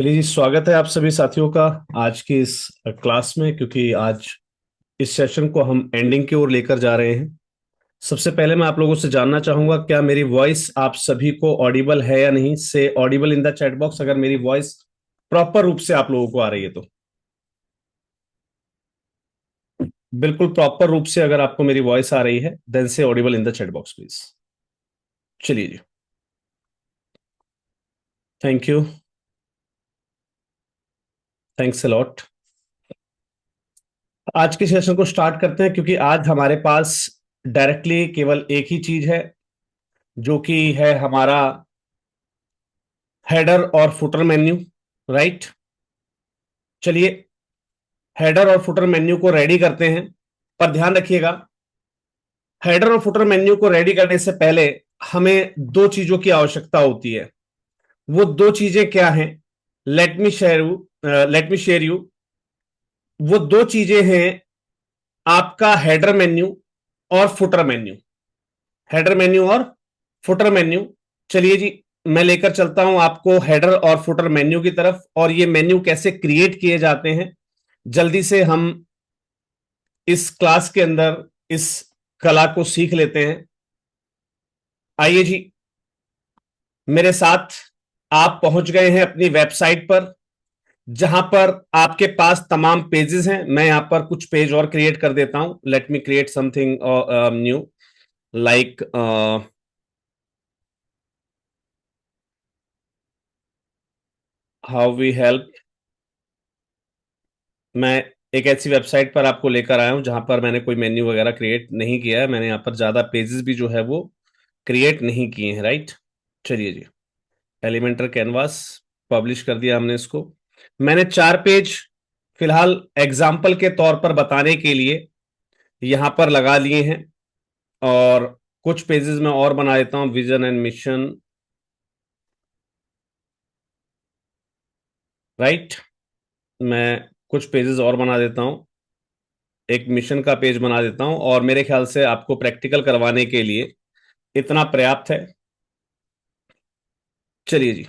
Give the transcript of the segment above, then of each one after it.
चलिए जी, स्वागत है आप सभी साथियों का आज की इस क्लास में। क्योंकि आज इस सेशन को हम एंडिंग की ओर लेकर जा रहे हैं। सबसे पहले मैं आप लोगों से जानना चाहूंगा, क्या मेरी वॉइस आप सभी को ऑडिबल है या नहीं। से audible in the chat box अगर मेरी वॉइस प्रॉपर रूप से आप लोगों को आ रही है तो। बिल्कुल प्रॉपर रूप से अगर आपको मेरी वॉइस आ रही है then say audible in the chat box please. चलिए जी, thank you, thanks a lot. आज के सेशन को स्टार्ट करते हैं, क्योंकि आज हमारे पास डायरेक्टली केवल एक ही चीज है, जो कि है हमारा हेडर और फुटर मेन्यू। राइट, चलिए हेडर और फुटर मेन्यू को रेडी करते हैं। पर ध्यान रखिएगा, हेडर और फुटर मेन्यू को रेडी करने से पहले हमें दो चीजों की आवश्यकता होती है। वो दो चीजें क्या हैं? Let me share you. वो दो चीजें हैं आपका हेडर मेन्यू और फुटर मेन्यू। हेडर मेन्यू और फुटर मेन्यू। चलिए जी, मैं लेकर चलता हूं आपको हेडर और फुटर मेन्यू की तरफ, और ये मेन्यू कैसे क्रिएट किए जाते हैं जल्दी से हम इस क्लास के अंदर इस कला को सीख लेते हैं। आइए जी, मेरे साथ आप पहुंच गए हैं अपनी वेबसाइट पर, जहां पर आपके पास तमाम पेजेस हैं। मैं यहां पर कुछ पेज और क्रिएट कर देता हूं। Let me create something new, like how we help. मैं एक ऐसी वेबसाइट पर आपको लेकर आया हूं जहां पर मैंने कोई मेन्यू वगैरह क्रिएट नहीं किया है। मैंने यहां पर ज्यादा पेजेस भी जो है वो क्रिएट नहीं किए हैं। राइट, चलिए जी, एलिमेंटर कैनवास पब्लिश कर दिया हमने इसको। मैंने 4 पेज फिलहाल एग्जाम्पल के तौर पर बताने के लिए यहां पर लगा लिए हैं, और कुछ पेजेस में और बना देता हूं। Vision and mission. राइट, मैं कुछ पेजेस और बना देता हूं, एक मिशन का पेज बना देता हूं, और मेरे ख्याल से आपको प्रैक्टिकल करवाने के लिए इतना पर्याप्त है। चलिए जी,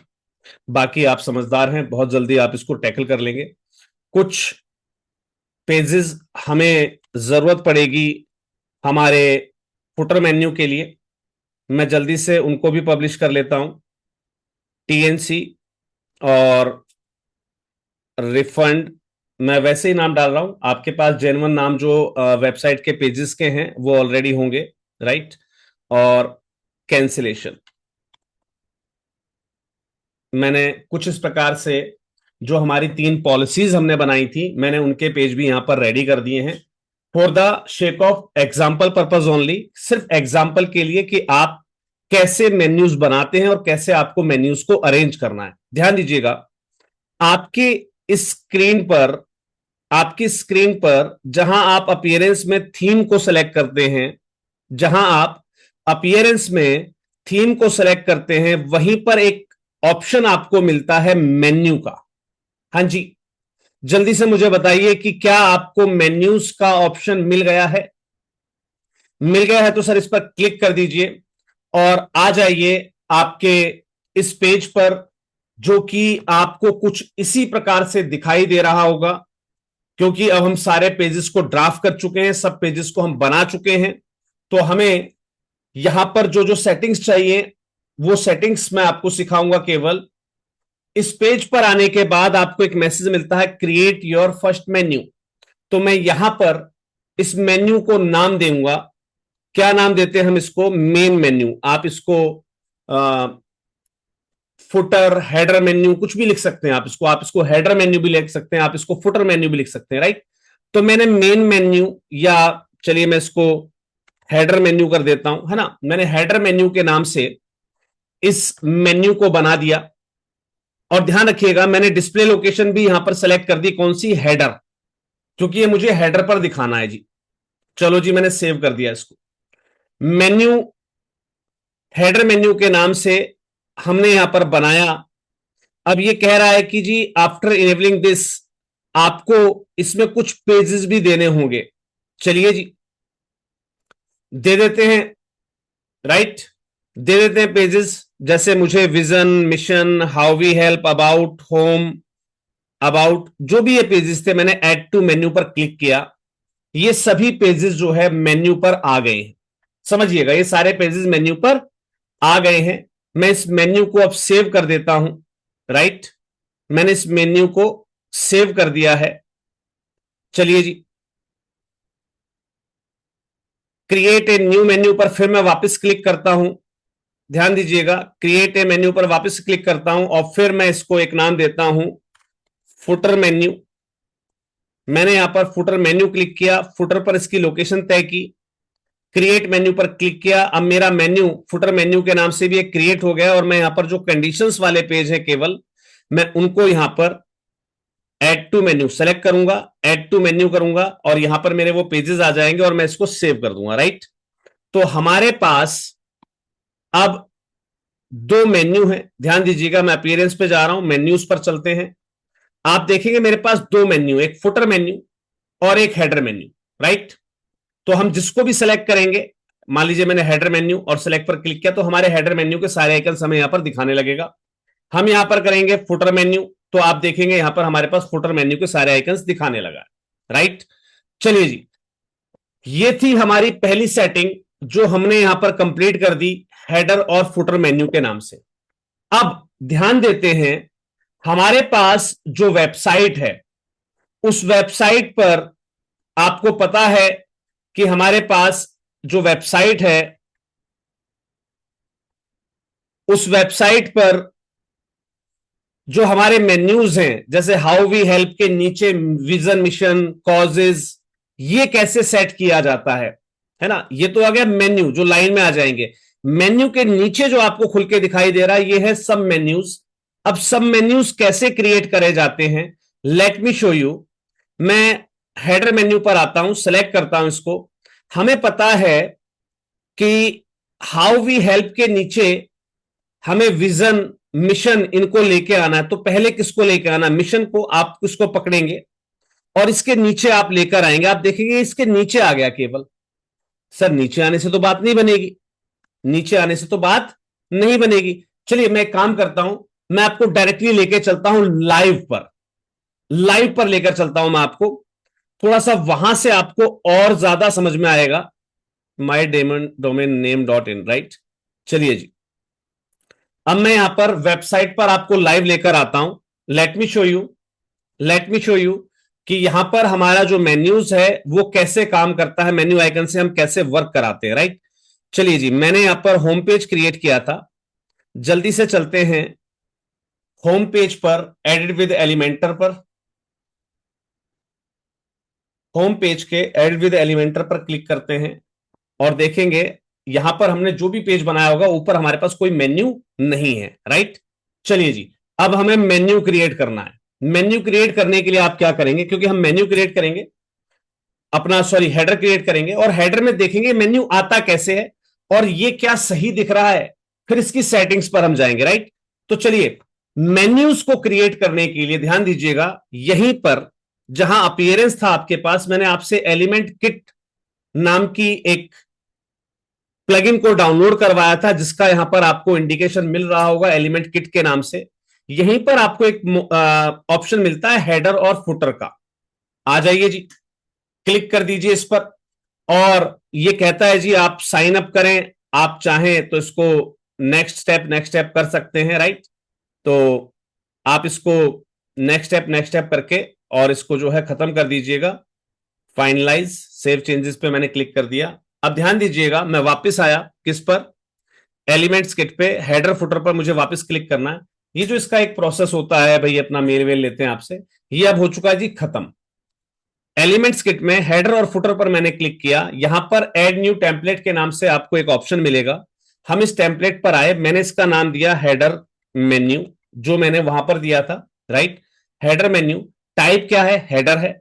बाकी आप समझदार हैं, बहुत जल्दी आप इसको टैकल कर लेंगे। कुछ पेजेस हमें जरूरत पड़ेगी हमारे फुटर मेन्यू के लिए। मैं जल्दी से उनको भी पब्लिश कर लेता हूं। टीएनसी और रिफंड, मैं वैसे ही नाम डाल रहा हूं। आपके पास जेन्युइन नाम जो वेबसाइट के पेजेस के हैं वो ऑलरेडी होंगे। राइट, और कैंसिलेशन, मैंने कुछ इस प्रकार से जो हमारी 3 पॉलिसीज हमने बनाई थी, मैंने उनके पेज भी यहां पर रेडी कर दिए हैं। For the shake of example purpose only, सिर्फ एग्जाम्पल के लिए कि आप कैसे मेन्यूज बनाते हैं और कैसे आपको मेन्यूज को अरेंज करना है। ध्यान दीजिएगा, आपके स्क्रीन पर आपकी स्क्रीन पर जहां आप अपीयरेंस में थीम को सेलेक्ट करते हैं, जहां आप अपीयरेंस में थीम को सेलेक्ट करते हैं, वहीं पर एक ऑप्शन आपको मिलता है मेन्यू का। हां जी, जल्दी से मुझे बताइए कि क्या आपको मेन्यूज का ऑप्शन मिल गया है? मिल गया है तो सर इस पर क्लिक कर दीजिए और आ जाइए आपके इस पेज पर, जो कि आपको कुछ इसी प्रकार से दिखाई दे रहा होगा। क्योंकि अब हम सारे पेजेस को ड्राफ्ट कर चुके हैं, सब पेजेस को हम बना चुके हैं, तो हमें यहां पर जो जो सेटिंग्स चाहिए वो सेटिंग्स मैं आपको सिखाऊंगा। केवल इस पेज पर आने के बाद आपको एक मैसेज मिलता है, क्रिएट योर फर्स्ट मेन्यू। तो मैं यहां पर इस मेन्यू को नाम दूंगा। क्या नाम देते हैं हम इसको? Main menu. आप इसको फुटर, हेडर मेन्यू कुछ भी लिख सकते हैं। आप इसको हेडर मेन्यू भी लिख सकते हैं, आप इसको फुटर मेन्यू भी लिख सकते हैं। राइट, तो मैंने मेन मेन्यू, या चलिए मैं इसको हेडर मेन्यू कर देता हूं, है ना। मैंने हेडर मेन्यू के नाम से इस मेन्यू को बना दिया। और ध्यान रखिएगा, मैंने डिस्प्ले लोकेशन भी यहां पर सेलेक्ट कर दी। कौन सी? हेडर, क्योंकि ये मुझे हेडर पर दिखाना है जी। चलो जी, मैंने सेव कर दिया इसको। मेन्यू हेडर मेन्यू के नाम से हमने यहां पर बनाया। अब ये कह रहा है कि जी आफ्टर इनेबलिंग दिस, आपको इसमें कुछ पेजेस भी देने होंगे। चलिए जी, दे देते हैं। राइट, दे देते हैं पेजेस। जैसे मुझे vision, mission, how we help, about, home, about, जो भी ये पेजेस थे, मैंने ऐड टू मेन्यू पर क्लिक किया, ये सभी पेजेस जो है मेन्यू पर आ गए हैं। समझिएगा, ये सारे पेजेस मेन्यू पर आ गए हैं। मैं इस मेन्यू को अब सेव कर देता हूं। राइट, मैंने इस मेन्यू को सेव कर दिया है। चलिए जी, क्रिएट ए न्यू मेन्यू पर फिर मैं वापस क्लिक करता हूं। ध्यान दीजिएगा, क्रिएट ए मेन्यू पर वापस क्लिक करता हूं और फिर मैं इसको एक नाम देता हूं, फुटर मेन्यू। मैंने यहां पर फुटर मेन्यू क्लिक किया, फुटर पर इसकी लोकेशन तय की, क्रिएट मेन्यू पर क्लिक किया। अब मेरा मेन्यू फुटर मेन्यू के नाम से भी एक क्रिएट हो गया और मैं यहां पर जो कंडीशंस वाले पेज है केवल मैं उनको यहां पर ऐड टू मेन्यू सेलेक्ट करूंगा, ऐड टू मेन्यू करूंगा और यहां पर मेरे वो पेजेस आ जाएंगे और मैं इसको सेव कर दूंगा। राइट, तो हमारे पास अब दो मेन्यू है। ध्यान दीजिएगा, मैं अपीयरेंस पे जा रहा हूं, मेन्यूज पर चलते हैं। आप देखेंगे मेरे पास दो मेन्यू, एक फुटर मेन्यू और एक हेडर मेन्यू। राइट, तो हम जिसको भी सिलेक्ट करेंगे, मान लीजिए मैंने हेडर मेन्यू और सिलेक्ट पर क्लिक किया, तो हमारे हेडर मेन्यू के सारे आइकन्स हमें यहां पर दिखाने लगेगा। हम यहां पर करेंगे फुटर मेन्यू, तो आप देखेंगे यहां पर हमारे पास फुटर मेन्यू के सारे आइकन्स दिखाने लगा। राइट, चलिए जी, ये थी हमारी पहली सेटिंग जो हमने यहां पर कंप्लीट कर दी, हेडर और फुटर मेन्यू के नाम से। अब ध्यान देते हैं, हमारे पास जो वेबसाइट है, उस वेबसाइट पर आपको पता है कि हमारे पास जो वेबसाइट है, उस वेबसाइट पर जो हमारे मेन्यूज हैं, जैसे हाउ वी हेल्प के नीचे विजन, मिशन, कॉजेज, ये कैसे सेट किया जाता है ना। ये तो आ गया मेन्यू जो लाइन में आ जाएंगे। मेन्यू के नीचे जो आपको खुल के दिखाई दे रहा है, ये है सब मेन्यूज। अब सब मेन्यूज कैसे क्रिएट करे जाते हैं, लेट मी शो यू। मैं हेडर मेन्यू पर आता हूं, सेलेक्ट करता हूं इसको। हमें पता है कि हाउ वी हेल्प के नीचे हमें विजन, मिशन, इनको लेके आना है। तो पहले किसको लेके आना, मिशन को। आप किसको पकड़ेंगे और इसके नीचे आप लेकर आएंगे। आप देखेंगे इसके नीचे आ गया केवल। सर नीचे आने से तो बात नहीं बनेगी, नीचे आने से तो बात नहीं बनेगी। चलिए मैं एक काम करता हूं, मैं आपको डायरेक्टली लेके चलता हूं लाइव पर, लाइव पर लेकर चलता हूं मैं आपको। थोड़ा सा वहां से आपको और ज्यादा समझ में आएगा। माई domain name dot in. Right, चलिए जी, अब मैं यहां पर वेबसाइट पर आपको लाइव लेकर आता हूं। Let me show you, let me show you कि यहां पर हमारा जो मेन्यूज है वो कैसे काम करता है, मेन्यू आइकन से हम कैसे वर्क कराते हैं। राइट, चलिए जी, मैंने यहां पर होम पेज क्रिएट किया था। जल्दी से चलते हैं होम पेज पर, एडिट विद एलिमेंटर पर। होम पेज के एडिट विद एलिमेंटर पर क्लिक करते हैं और देखेंगे यहां पर हमने जो भी पेज बनाया होगा, ऊपर हमारे पास कोई मेन्यू नहीं है। राइट, चलिए जी, अब हमें मेन्यू क्रिएट करना है। मेन्यू क्रिएट करने के लिए आप क्या करेंगे, क्योंकि हम मेन्यू क्रिएट करेंगे अपना, सॉरी हेडर क्रिएट करेंगे और हेडर में देखेंगे मेन्यू आता कैसे है और ये क्या सही दिख रहा है, फिर इसकी सेटिंग्स पर हम जाएंगे। राइट, तो चलिए, मेन्यूज को क्रिएट करने के लिए ध्यान दीजिएगा, यहीं पर जहां अपीयरेंस था आपके पास, मैंने आपसे एलिमेंट किट नाम की एक प्लगइन को डाउनलोड करवाया था, जिसका यहां पर आपको इंडिकेशन मिल रहा होगा एलिमेंट किट के नाम से। यहीं पर आपको एक ऑप्शन मिलता है हेडर और फुटर का। आ जाइए जी, क्लिक कर दीजिए इस पर और ये कहता है जी आप साइन अप करें। आप चाहें तो इसको नेक्स्ट स्टेप कर सकते हैं। राइट, तो आप इसको नेक्स्ट स्टेप करके और इसको जो है खत्म कर दीजिएगा। फाइनलाइज सेव चेंजेस पे मैंने क्लिक कर दिया। अब ध्यान दीजिएगा, मैं वापस आया किस पर, एलिमेंट्स किट पे, हेडर फुटर पर मुझे वापस क्लिक करना है। ये जो इसका एक प्रोसेस होता है भाई, अपना मेल वेल लेते हैं आपसे, ये अब हो चुका है जी खत्म। एलिमेंट्स किट में हेडर और फुटर पर मैंने क्लिक किया, यहां पर ऐड न्यू टेम्पलेट के नाम से आपको एक ऑप्शन मिलेगा। हम इस टेम्पलेट पर आए, मैंने इसका नाम दिया हेडर मेन्यू, जो मैंने वहां पर दिया था। राइट, हेडर मेन्यू, टाइप क्या है, हेडर है।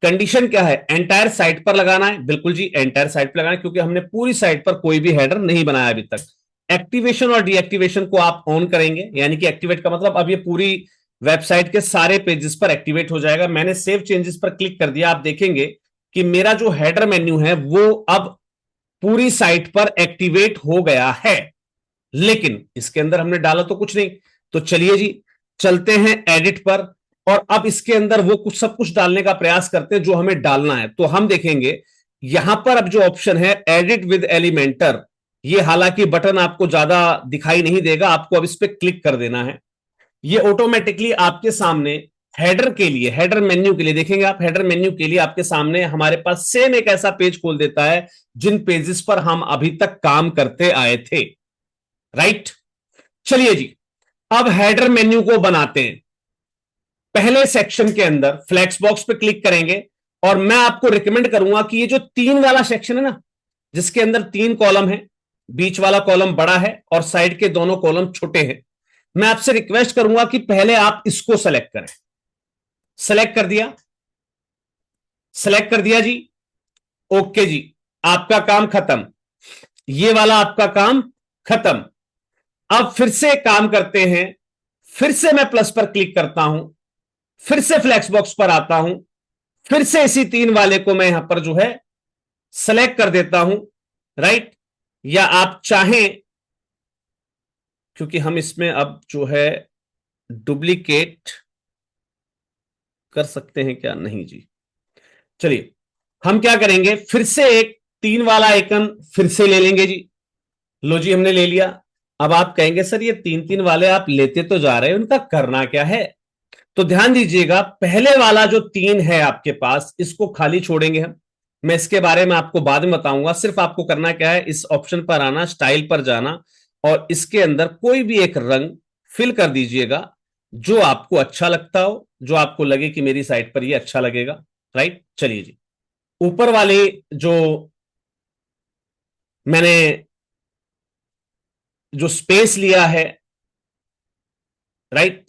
कंडीशन क्या है, एंटायर साइट पर लगाना है। बिल्कुल जी, एंटायर साइट पर लगाना है, क्योंकि हमने पूरी साइट पर कोई भी हेडर नहीं बनाया अभी तक। एक्टिवेशन और डीएक्टिवेशन को आप ऑन करेंगे, यानी कि एक्टिवेट का मतलब अब ये पूरी वेबसाइट के सारे पेजेस पर एक्टिवेट हो जाएगा। मैंने सेव चेंजेस पर क्लिक कर दिया। आप देखेंगे कि मेरा जो हेडर मेन्यू है वो अब पूरी साइट पर एक्टिवेट हो गया है। लेकिन इसके अंदर हमने डाला तो कुछ नहीं। तो चलिए जी, चलते हैं एडिट पर, और अब इसके अंदर वो कुछ सब कुछ डालने का प्रयास करते हैं जो हमें डालना है। तो हम देखेंगे यहां पर अब जो ऑप्शन है एडिट विद एलिमेंटर, ये हालांकि बटन आपको ज्यादा दिखाई नहीं देगा, आपको अब इस पर क्लिक कर देना है। ये ऑटोमेटिकली आपके सामने हेडर के लिए, हेडर मेन्यू के लिए देखेंगे आप, हेडर मेन्यू के लिए आपके सामने हमारे पास सेम एक ऐसा पेज खोल देता है जिन पेजेस पर हम अभी तक काम करते आए थे। राइट, चलिए जी, अब हेडर मेन्यू को बनाते हैं। पहले सेक्शन के अंदर फ्लैक्स बॉक्स पे क्लिक करेंगे, और मैं आपको रिकमेंड करूंगा कि ये जो 3 वाला सेक्शन है ना, जिसके अंदर 3 कॉलम है, बीच वाला कॉलम बड़ा है और साइड के दोनों कॉलम छोटे हैं, मैं आपसे रिक्वेस्ट करूंगा कि पहले आप इसको सेलेक्ट करें। सेलेक्ट कर दिया? सेलेक्ट कर दिया जी, ओके जी, आपका काम खत्म, ये वाला आपका काम खत्म। अब फिर से काम करते हैं, फिर से मैं प्लस पर क्लिक करता हूं, फिर से फ्लैक्स बॉक्स पर आता हूं, फिर से इसी 3 वाले को मैं यहां पर जो है सेलेक्ट कर देता हूं। राइट, या आप चाहें, क्योंकि हम इसमें अब जो है डुप्लीकेट कर सकते हैं क्या? नहीं जी। चलिए, हम क्या करेंगे, फिर से एक 3 वाला आइकन फिर से ले लेंगे जी। लो जी, हमने ले लिया। अब आप कहेंगे सर ये 3 वाले आप लेते तो जा रहे हैं, उनका करना क्या है? तो ध्यान दीजिएगा, पहले वाला जो 3 है आपके पास, इसको खाली छोड़ेंगे हम। मैं इसके बारे में आपको बाद में बताऊंगा। सिर्फ आपको करना क्या है, इस ऑप्शन पर आना, स्टाइल पर जाना, और इसके अंदर कोई भी एक रंग फिल कर दीजिएगा जो आपको अच्छा लगता हो, जो आपको लगे कि मेरी साइट पर ये अच्छा लगेगा। राइट, चलिए जी, ऊपर वाले जो मैंने जो स्पेस लिया है, राइट,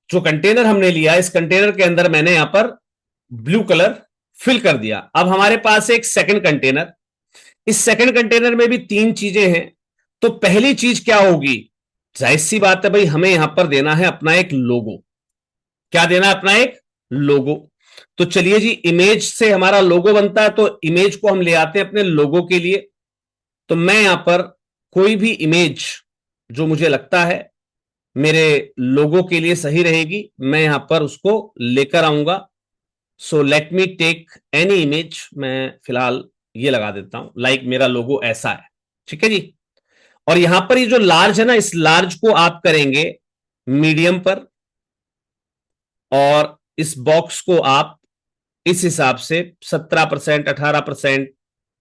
जो कंटेनर हमने लिया, इस कंटेनर के अंदर मैंने यहां पर ब्लू कलर फिल कर दिया। अब हमारे पास एक सेकंड कंटेनर, इस सेकंड कंटेनर में भी 3 चीजें हैं। तो पहली चीज क्या होगी? जाहिर सी बात है भाई, हमें यहां पर देना है अपना एक लोगो। क्या देना है? अपना एक लोगो। तो चलिए जी, इमेज से हमारा लोगो बनता है, तो इमेज को हम ले आते हैं अपने लोगो के लिए। तो मैं यहां पर कोई भी इमेज जो मुझे लगता है मेरे लोगो के लिए सही रहेगी, मैं यहां पर उसको लेकर आऊंगा। So let me take any image. मैं फिलहाल ये लगा देता हूं, लाइक मेरा लोगो ऐसा है। ठीक है जी। और यहां पर ये जो लार्ज है ना, इस लार्ज को आप करेंगे मीडियम पर, और इस बॉक्स को आप इस हिसाब से 17%, 18%,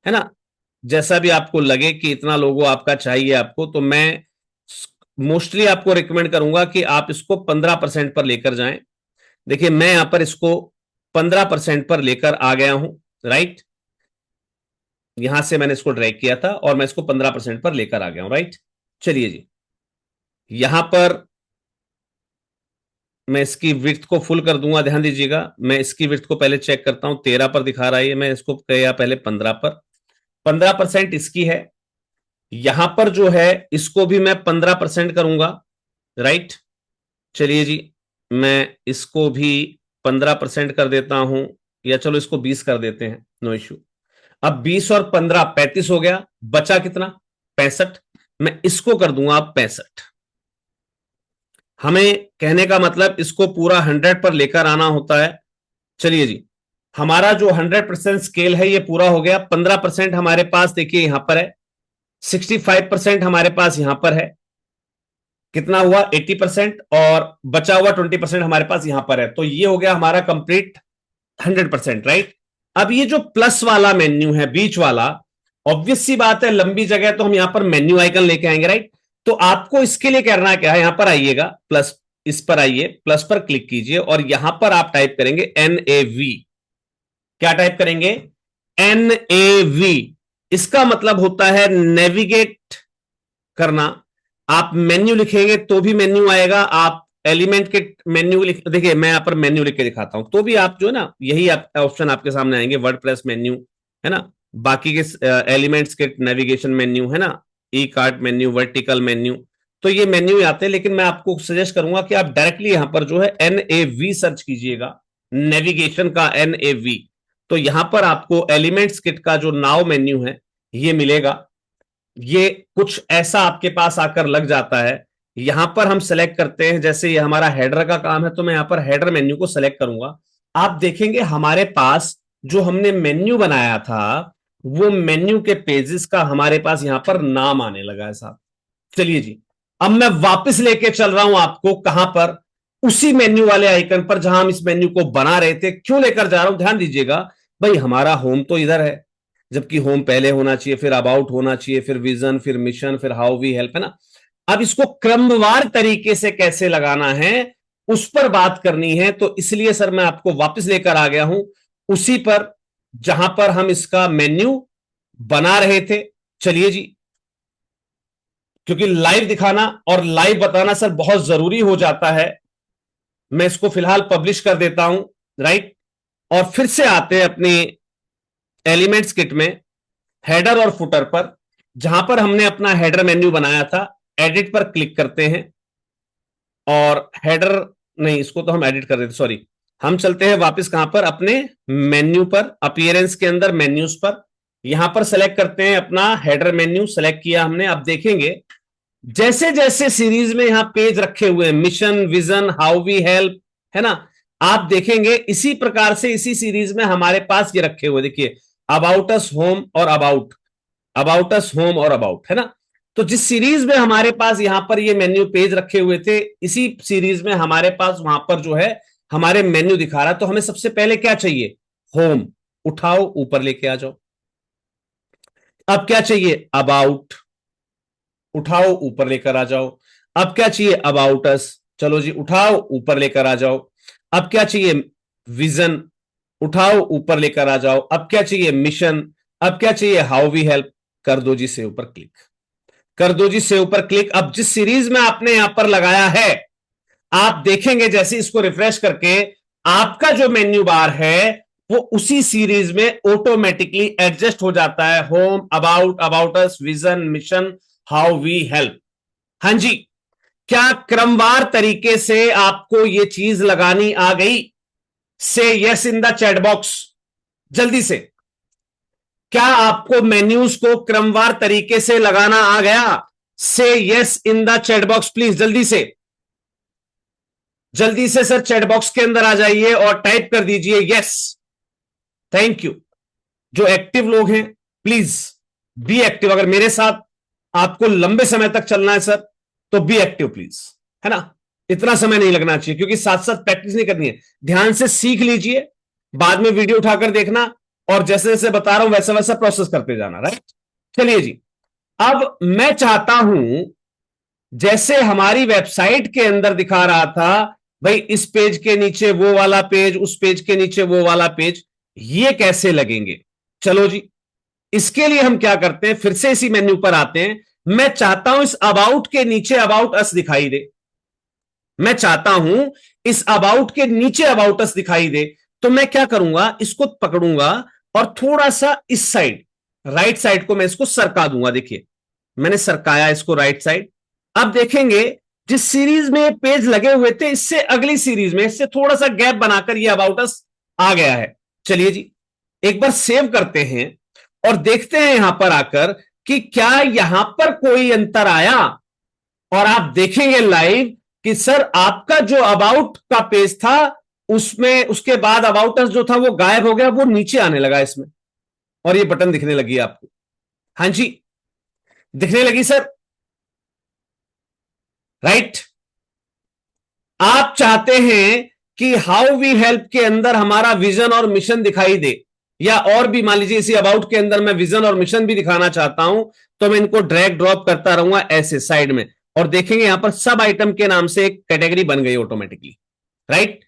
है ना, जैसा भी आपको लगे कि इतना लोगो आपका चाहिए आपको, तो मैं मोस्टली आपको रिकमेंड करूंगा कि आप इसको 15% पर लेकर जाएं। देखिए, मैं यहां पर इसको 15% पर लेकर आ गया हूं। राइट, यहां से मैंने इसको ड्रैग किया था और मैं इसको 15% पर लेकर आ गया हूं। राइट, चलिए जी, यहां पर मैं इसकी विड्थ को फुल कर दूंगा। ध्यान दीजिएगा, मैं इसकी विड्थ को पहले चेक करता हूं, 13 पर दिखा रहा है, मैं इसको किया पहले 15 पर। 15% इसकी है। यहां पर जो है इसको भी मैं 15% करूंगा। राइट, चलिए जी, मैं इसको भी 15% कर देता हूं, या चलो इसको 20 कर देते हैं, नो इश्यू। अब 20 और 15 35 हो गया, बचा कितना? 65। मैं इसको कर दूंगा 65। हमें कहने का मतलब इसको पूरा 100 पर लेकर आना होता है। चलिए जी, हमारा जो 100% स्केल है ये पूरा हो गया। 15% हमारे पास देखिए यहां पर है, 65% हमारे पास यहां पर है, कितना हुआ? 80%, और बचा हुआ 20% हमारे पास यहां पर है। तो ये हो गया हमारा कंप्लीट 100%। राइट, अब ये जो प्लस वाला मेन्यू है, बीच वाला, ऑब्वियस सी बात है, लंबी जगह तो हम यहां पर मेन्यू आइकन लेके आएंगे। राइट, तो आपको इसके लिए करना क्या है, यहां पर आइएगा, प्लस, इस पर आइए, प्लस पर क्लिक कीजिए, और यहां पर आप टाइप करेंगे NAV। क्या टाइप करेंगे? NAV। इसका मतलब होता है नेविगेट करना। आप मेन्यू लिखेंगे तो भी मेन्यू आएगा, आप एलिमेंट के मेन्यू लिख, देखिए मैं यहां पर मेन्यू लिख के दिखाता हूं, तो भी आप जो है ना, यही ऑप्शन आपके सामने आएंगे, वर्डप्रेस मेन्यू, है ना, बाकी के एलिमेंट्स के नेविगेशन मेन्यू, है ना, e cart menu, vertical menu, तो ये मेन्यू आते हैं। लेकिन मैं आपको सजेस्ट करूंगा कि आप डायरेक्टली यहां पर जो है NAV सर्च कीजिएगा, नेविगेशन का NAV। तो यहां पर आपको एलिमेंट्स किट का जो नाउ मेन्यू है ये मिलेगा। ये कुछ ऐसा आपके पास आकर लग जाता है। यहां पर हम सेलेक्ट करते हैं, जैसे ये हमारा हेडर का काम है तो मैं यहां पर हेडर मेन्यू को सेलेक्ट करूंगा। आप देखेंगे हमारे पास जो हमने मेन्यू बनाया था वो मेन्यू के पेजेस का हमारे पास यहां पर नाम आने लगा है साहब। चलिए जी, अब मैं वापस लेके चल रहा हूं आपको कहां पर, उसी मेन्यू वाले आइकन पर जहां हम इस मेन्यू को बना रहे थे। क्यों लेकर जा रहा हूं, ध्यान दीजिएगा। भाई हमारा होम तो इधर है, जबकि होम पहले होना चाहिए, फिर अबाउट होना चाहिए, फिर विजन, फिर मिशन, फिर हाउ वी हेल्प, है ना। अब इसको क्रमवार तरीके से कैसे लगाना है उस पर बात करनी है, तो इसलिए सर मैं आपको वापस लेकर आ गया हूं उसी पर जहां पर हम इसका मेन्यू बना रहे थे। चलिए जी, क्योंकि लाइव दिखाना और लाइव बताना सर बहुत जरूरी हो जाता है, मैं इसको फिलहाल पब्लिश कर देता हूं। राइट, और फिर से आते हैं अपनी एलिमेंट्स किट में हेडर और फुटर पर, जहां पर हमने अपना हेडर मेन्यू बनाया था। एडिट पर क्लिक करते हैं और हेडर, नहीं इसको तो हम एडिट कर देते, सॉरी। हम चलते हैं वापस कहां पर, अपने मेन्यू पर, अपीयरेंस के अंदर मेन्यूज पर, यहां पर सेलेक्ट करते हैं अपना हेडर मेन्यू। सेलेक्ट किया हमने। अब देखेंगे जैसे जैसे सीरीज में यहां पेज रखे हुए हैं, mission, vision, how we help, है ना, आप देखेंगे इसी प्रकार से इसी सीरीज में हमारे पास ये रखे हुए, देखिए अबाउट अस, होम और अबाउट, अबाउट अस, होम और अबाउट, है ना। तो जिस सीरीज में हमारे पास यहां पर ये मेन्यू पेज रखे हुए थे, इसी सीरीज में हमारे पास वहां पर जो है हमारे मेन्यू दिखा रहा है। तो हमें सबसे पहले क्या चाहिए, होम, उठाओ ऊपर लेके आ जाओ। अब क्या चाहिए, अबाउट, उठाओ ऊपर लेकर आ जाओ। अब क्या चाहिए, अबाउट अस, चलो जी उठाओ ऊपर लेकर आ जाओ। अब क्या चाहिए, विजन, उठाओ ऊपर लेकर आ जाओ। अब क्या चाहिए, मिशन। अब क्या चाहिए, हाउ वी हेल्प। कर दो जी से ऊपर क्लिक, कर दो जी से ऊपर क्लिक। अब जिस सीरीज में आपने यहां पर लगाया है, आप देखेंगे जैसे इसको रिफ्रेश करके आपका जो मेन्यू बार है वो उसी सीरीज में ऑटोमेटिकली एडजस्ट हो जाता है। Home, about, about us, vision, mission, how we help. हां जी, क्या क्रमवार तरीके से आपको ये चीज लगानी आ गई? से yes in the chat box, जल्दी से। क्या आपको मेन्यूज को क्रमवार तरीके से लगाना आ गया? से yes in the chat box please, जल्दी से, जल्दी से सर चैट बॉक्स के अंदर आ जाइए और टाइप कर दीजिए यस। Thank you. जो एक्टिव लोग हैं प्लीज बी एक्टिव। अगर मेरे साथ आपको लंबे समय तक चलना है सर तो बी एक्टिव प्लीज, है ना। इतना समय नहीं लगना चाहिए क्योंकि साथ साथ प्रैक्टिस नहीं करनी है। ध्यान से सीख लीजिए, बाद में वीडियो उठाकर देखना और जैसे जैसे बता रहा हूं वैसा वैसा प्रोसेस करते जाना। राइट, चलिए जी। अब मैं चाहता हूं जैसे हमारी वेबसाइट के अंदर दिखा रहा था, भाई इस पेज के नीचे वो वाला पेज, उस पेज के नीचे वो वाला पेज, ये कैसे लगेंगे? चलो जी, इसके लिए हम क्या करते हैं, फिर से इसी मेन्यू पर आते हैं। मैं चाहता हूं इस अबाउट के नीचे अबाउट अस दिखाई दे, मैं चाहता हूं इस अबाउट के नीचे अबाउट अस दिखाई दे। तो मैं क्या करूंगा, इसको पकड़ूंगा और थोड़ा सा इस साइड, राइट साइड को मैं इसको सरका दूंगा। देखिए मैंने सरकाया इसको राइट साइड। अब देखेंगे जिस सीरीज में पेज लगे हुए थे इससे अगली सीरीज में इससे थोड़ा सा गैप बनाकर ये अबाउट अस आ गया है। चलिए जी, एक बार सेव करते हैं और देखते हैं यहां पर आकर कि क्या यहां पर कोई अंतर आया। और आप देखेंगे लाइव कि सर आपका जो अबाउट का पेज था उसमें उसके बाद अबाउट अस जो था वो गायब हो गया, वो नीचे आने लगा इसमें और ये बटन दिखने लगी आपको। हां जी, दिखने लगी सर। राइट, आप चाहते हैं कि हाउ वी हेल्प के अंदर हमारा विजन और मिशन दिखाई दे, या और भी मान लीजिए इसी अबाउट के अंदर मैं विजन और मिशन भी दिखाना चाहता हूं, तो मैं इनको ड्रैग ड्रॉप करता रहूंगा ऐसे साइड में और देखेंगे यहां पर सब आइटम के नाम से एक कैटेगरी बन गई ऑटोमेटिकली। राइट,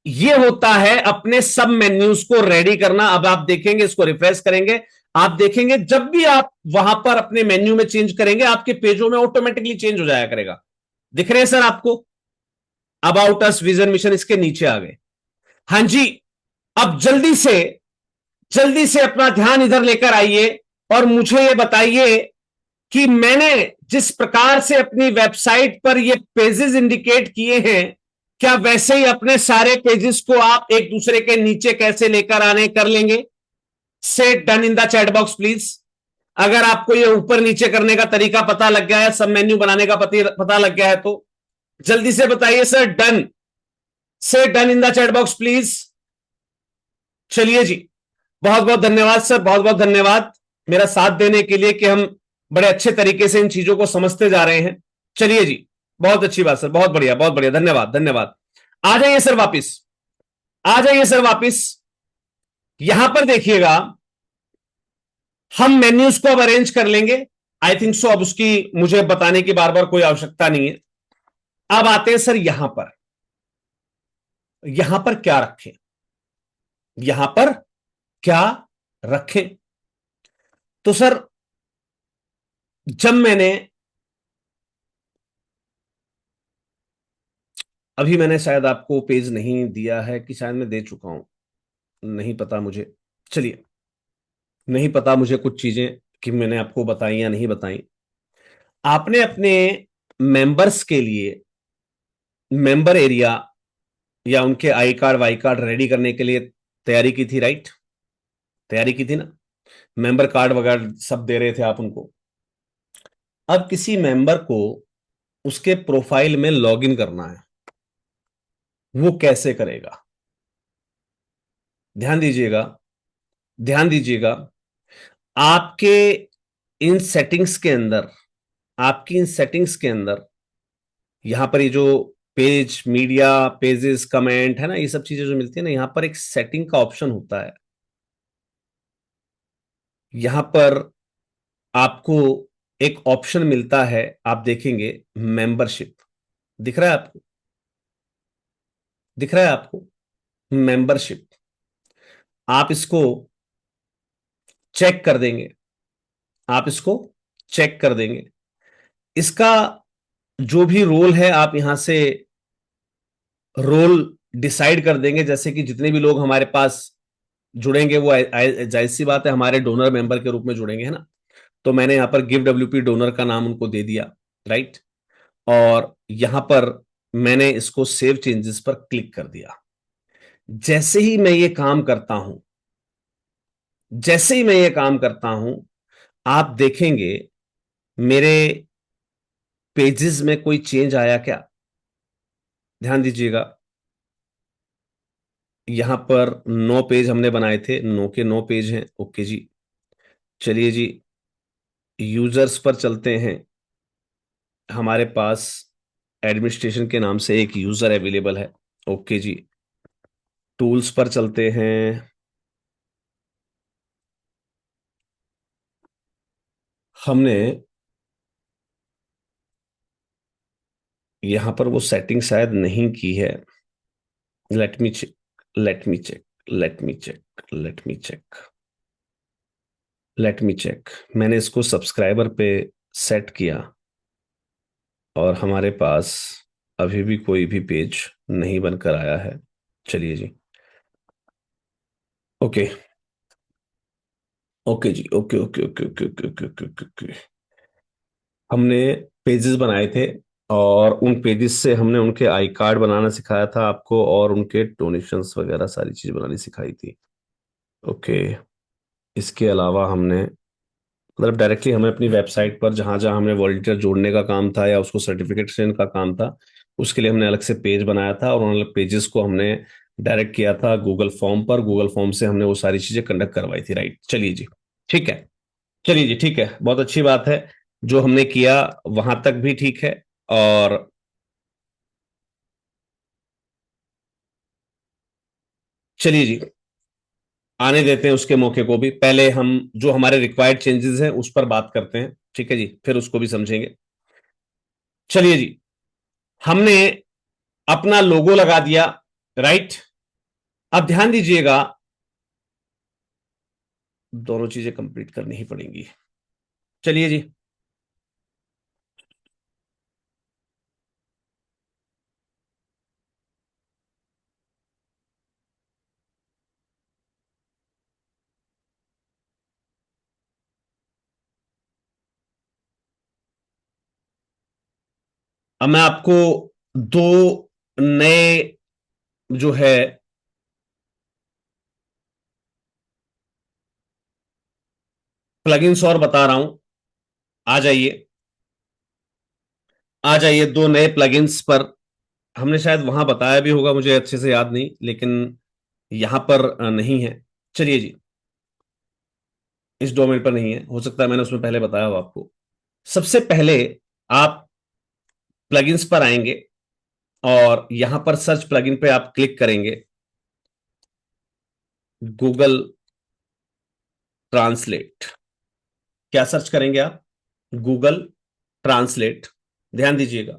ये होता है अपने सब मेन्यूज को रेडी करना। अब आप देखेंगे, इसको रिफ्रेश करेंगे, आप देखेंगे जब भी आप वहां पर अपने मेन्यू में चेंज करेंगे आपके पेजों में ऑटोमेटिकली चेंज हो जाया करेगा। दिख रहे हैं सर आपको, अबाउट अस, विजन, मिशन इसके नीचे आ गए। हां जी, अब जल्दी से अपना ध्यान इधर लेकर आइए और मुझे ये बताइए कि मैंने जिस प्रकार से अपनी वेबसाइट पर ये पेजेस इंडिकेट किए हैं, क्या वैसे ही अपने सारे पेजेस को आप एक दूसरे के नीचे कैसे लेकर आने कर लेंगे? से done in the chat box please. अगर आपको ये ऊपर नीचे करने का तरीका पता लग गया है, सब मेन्यू बनाने का पता लग गया है, तो जल्दी से बताइए सर डन, से done in the chat box please. चलिए जी, बहुत बहुत धन्यवाद सर, बहुत बहुत धन्यवाद मेरा साथ देने के लिए कि हम बड़े अच्छे तरीके से इन चीजों को समझते जा रहे हैं। चलिए जी, बहुत अच्छी बात सर, बहुत बढ़िया बहुत बढ़िया, धन्यवाद धन्यवाद। आ जाइए सर वापिस, आ जाइए सर वापिस। यहां पर देखिएगा, हम मेन्यूज को अब अरेंज कर लेंगे। आई थिंक सो, अब उसकी मुझे बताने की बार बार कोई आवश्यकता नहीं है। अब आते हैं सर यहां पर, यहां पर क्या रखें, यहां पर क्या रखें। तो सर, जब मैंने अभी मैंने शायद आपको पेज नहीं दिया है कि शायद मैं दे चुका हूं, नहीं पता मुझे। चलिए, नहीं पता मुझे कुछ चीजें कि मैंने आपको बताई या नहीं बताई। आपने अपने मेंबर्स के लिए मेंबर एरिया या उनके I card Y card ready करने के लिए तैयारी की थी, राइट? तैयारी की थी ना, मेंबर कार्ड वगैरह सब दे रहे थे आप उनको। अब किसी मेंबर को उसके प्रोफाइल में लॉगिन करना है, वो कैसे करेगा? ध्यान दीजिएगा, ध्यान दीजिएगा। आपके इन सेटिंग्स के अंदर, आपकी इन सेटिंग्स के अंदर, यहां पर ये जो पेज मीडिया, पेजेस, कमेंट है ना, ये सब चीजें जो मिलती है ना, यहां पर एक सेटिंग का ऑप्शन होता है। यहां पर आपको एक ऑप्शन मिलता है, आप देखेंगे मेंबरशिप, दिख रहा है आपको? दिख रहा है आपको मेंबरशिप? आप इसको चेक कर देंगे, आप इसको चेक कर देंगे। इसका जो भी रोल है, आप यहां से रोल डिसाइड कर देंगे। जैसे कि जितने भी लोग हमारे पास जुड़ेंगे, वो जाहिर सी बात है हमारे डोनर मेंबर के रूप में जुड़ेंगे, है ना। तो मैंने यहां पर गिव डब्ल्यूपी डोनर का नाम उनको दे दिया, राइट। और यहां पर मैंने इसको सेव चेंजेस पर क्लिक कर दिया। जैसे ही मैं ये काम करता हूं, जैसे ही मैं ये काम करता हूं, आप देखेंगे मेरे पेजेस में कोई चेंज आया क्या? ध्यान दीजिएगा, यहां पर 9 पेज हमने बनाए थे, 9 के 9 पेज हैं। ओके जी, चलिए जी, यूजर्स पर चलते हैं। हमारे पास एडमिनिस्ट्रेशन के नाम से एक यूजर अवेलेबल है। ओके जी, टूल्स पर चलते हैं। हमने यहां पर वो सेटिंग शायद नहीं की है। Let me check, let me check, let me check, let me check, let me check. मैंने इसको सब्सक्राइबर पे सेट किया और हमारे पास अभी भी कोई भी पेज नहीं बनकर आया है। चलिए जी, ओके, ओके जी, okay okay okay okay okay okay okay okay okay. हमने पेजेस बनाए थे और उन पेजेस से हमने उनके आई कार्ड बनाना सिखाया था आपको, और उनके डोनेशंस वगैरह सारी चीज बनानी सिखाई थी। ओके, इसके अलावा हमने मतलब डायरेक्टली हमें अपनी वेबसाइट पर जहां जहां हमने वॉलंटियर जोड़ने का काम था या उसको सर्टिफिकेशन का काम था, उसके लिए हमने अलग से पेज बनाया था और उन अलग पेजेस को हमने डायरेक्ट किया था गूगल फॉर्म पर। गूगल फॉर्म से हमने वो सारी चीजें कंडक्ट करवाई थी, राइट। चलिए जी, ठीक है। चलिए जी, ठीक है, बहुत अच्छी बात है। जो हमने किया वहां तक भी ठीक है। और चलिए जी, आने देते हैं उसके मौके को भी। पहले हम जो हमारे रिक्वायर्ड चेंजेस हैं उस पर बात करते हैं, ठीक है जी, फिर उसको भी समझेंगे। चलिए जी, हमने अपना लोगो लगा दिया, राइट। अब ध्यान दीजिएगा, दोनों चीजें कंप्लीट करनी ही पड़ेंगी। चलिए जी, अब मैं आपको दो नए जो है प्लगइन्स और बता रहा हूं, आ जाइए आ जाइए, दो नए प्लगइन्स पर। हमने शायद वहां बताया भी होगा, मुझे अच्छे से याद नहीं, लेकिन यहां पर नहीं है। चलिए जी, इस डोमेन पर नहीं है, हो सकता है मैंने उसमें पहले बताया हो आपको। सबसे पहले आप प्लगइन्स पर आएंगे और यहां पर सर्च प्लगइन पे आप क्लिक करेंगे, गूगल ट्रांसलेट। क्या सर्च करेंगे आप? Google translate. ध्यान दीजिएगा,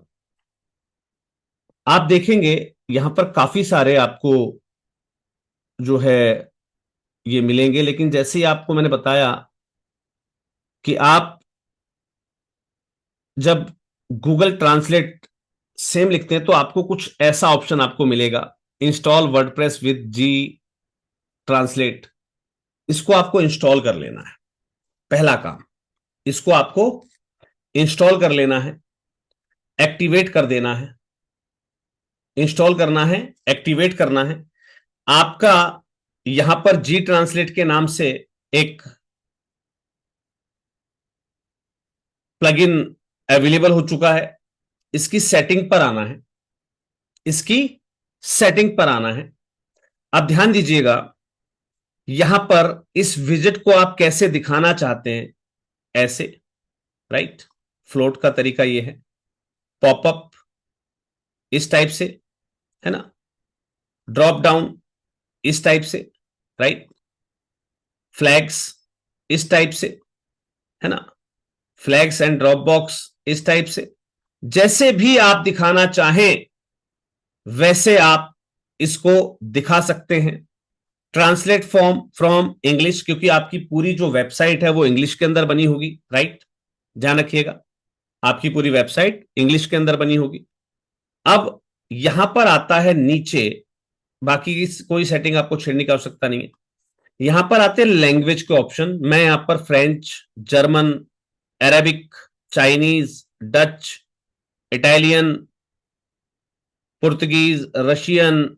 आप देखेंगे यहां पर काफी सारे आपको जो है ये मिलेंगे, लेकिन जैसे ही आपको मैंने बताया कि आप जब गूगल ट्रांसलेट सेम लिखते हैं तो आपको कुछ ऐसा ऑप्शन आपको मिलेगा, install WordPress with G translate. इसको आपको इंस्टॉल कर लेना है, पहला काम। इसको आपको इंस्टॉल कर लेना है, एक्टिवेट कर देना है। इंस्टॉल करना है, एक्टिवेट करना है। आपका यहां पर जी ट्रांसलेट के नाम से एक प्लगइन अवेलेबल हो चुका है। इसकी सेटिंग पर आना है, इसकी सेटिंग पर आना है। अब ध्यान दीजिएगा, यहां पर इस विजेट को आप कैसे दिखाना चाहते हैं, ऐसे, राइट। फ्लोट का तरीका यह है, पॉपअप इस टाइप से, है ना, ड्रॉप डाउन इस टाइप से, राइट, फ्लैग्स इस टाइप से, है ना, फ्लैग्स एंड ड्रॉप बॉक्स इस टाइप से। जैसे भी आप दिखाना चाहें वैसे आप इसको दिखा सकते हैं। ट्रांसलेट फॉर्म फ्रॉम इंग्लिश, क्योंकि आपकी पूरी जो वेबसाइट है वो इंग्लिश के अंदर बनी होगी, राइट। ध्यान रखिएगा, आपकी पूरी वेबसाइट इंग्लिश के अंदर बनी होगी। अब यहां पर आता है नीचे, बाकी की कोई सेटिंग आपको छेड़ने की आवश्यकता नहीं है। यहां पर आते हैं लैंग्वेज के ऑप्शन। मैं यहां पर French, German, Arabic, Chinese, Dutch, Italian, Portuguese, Russian,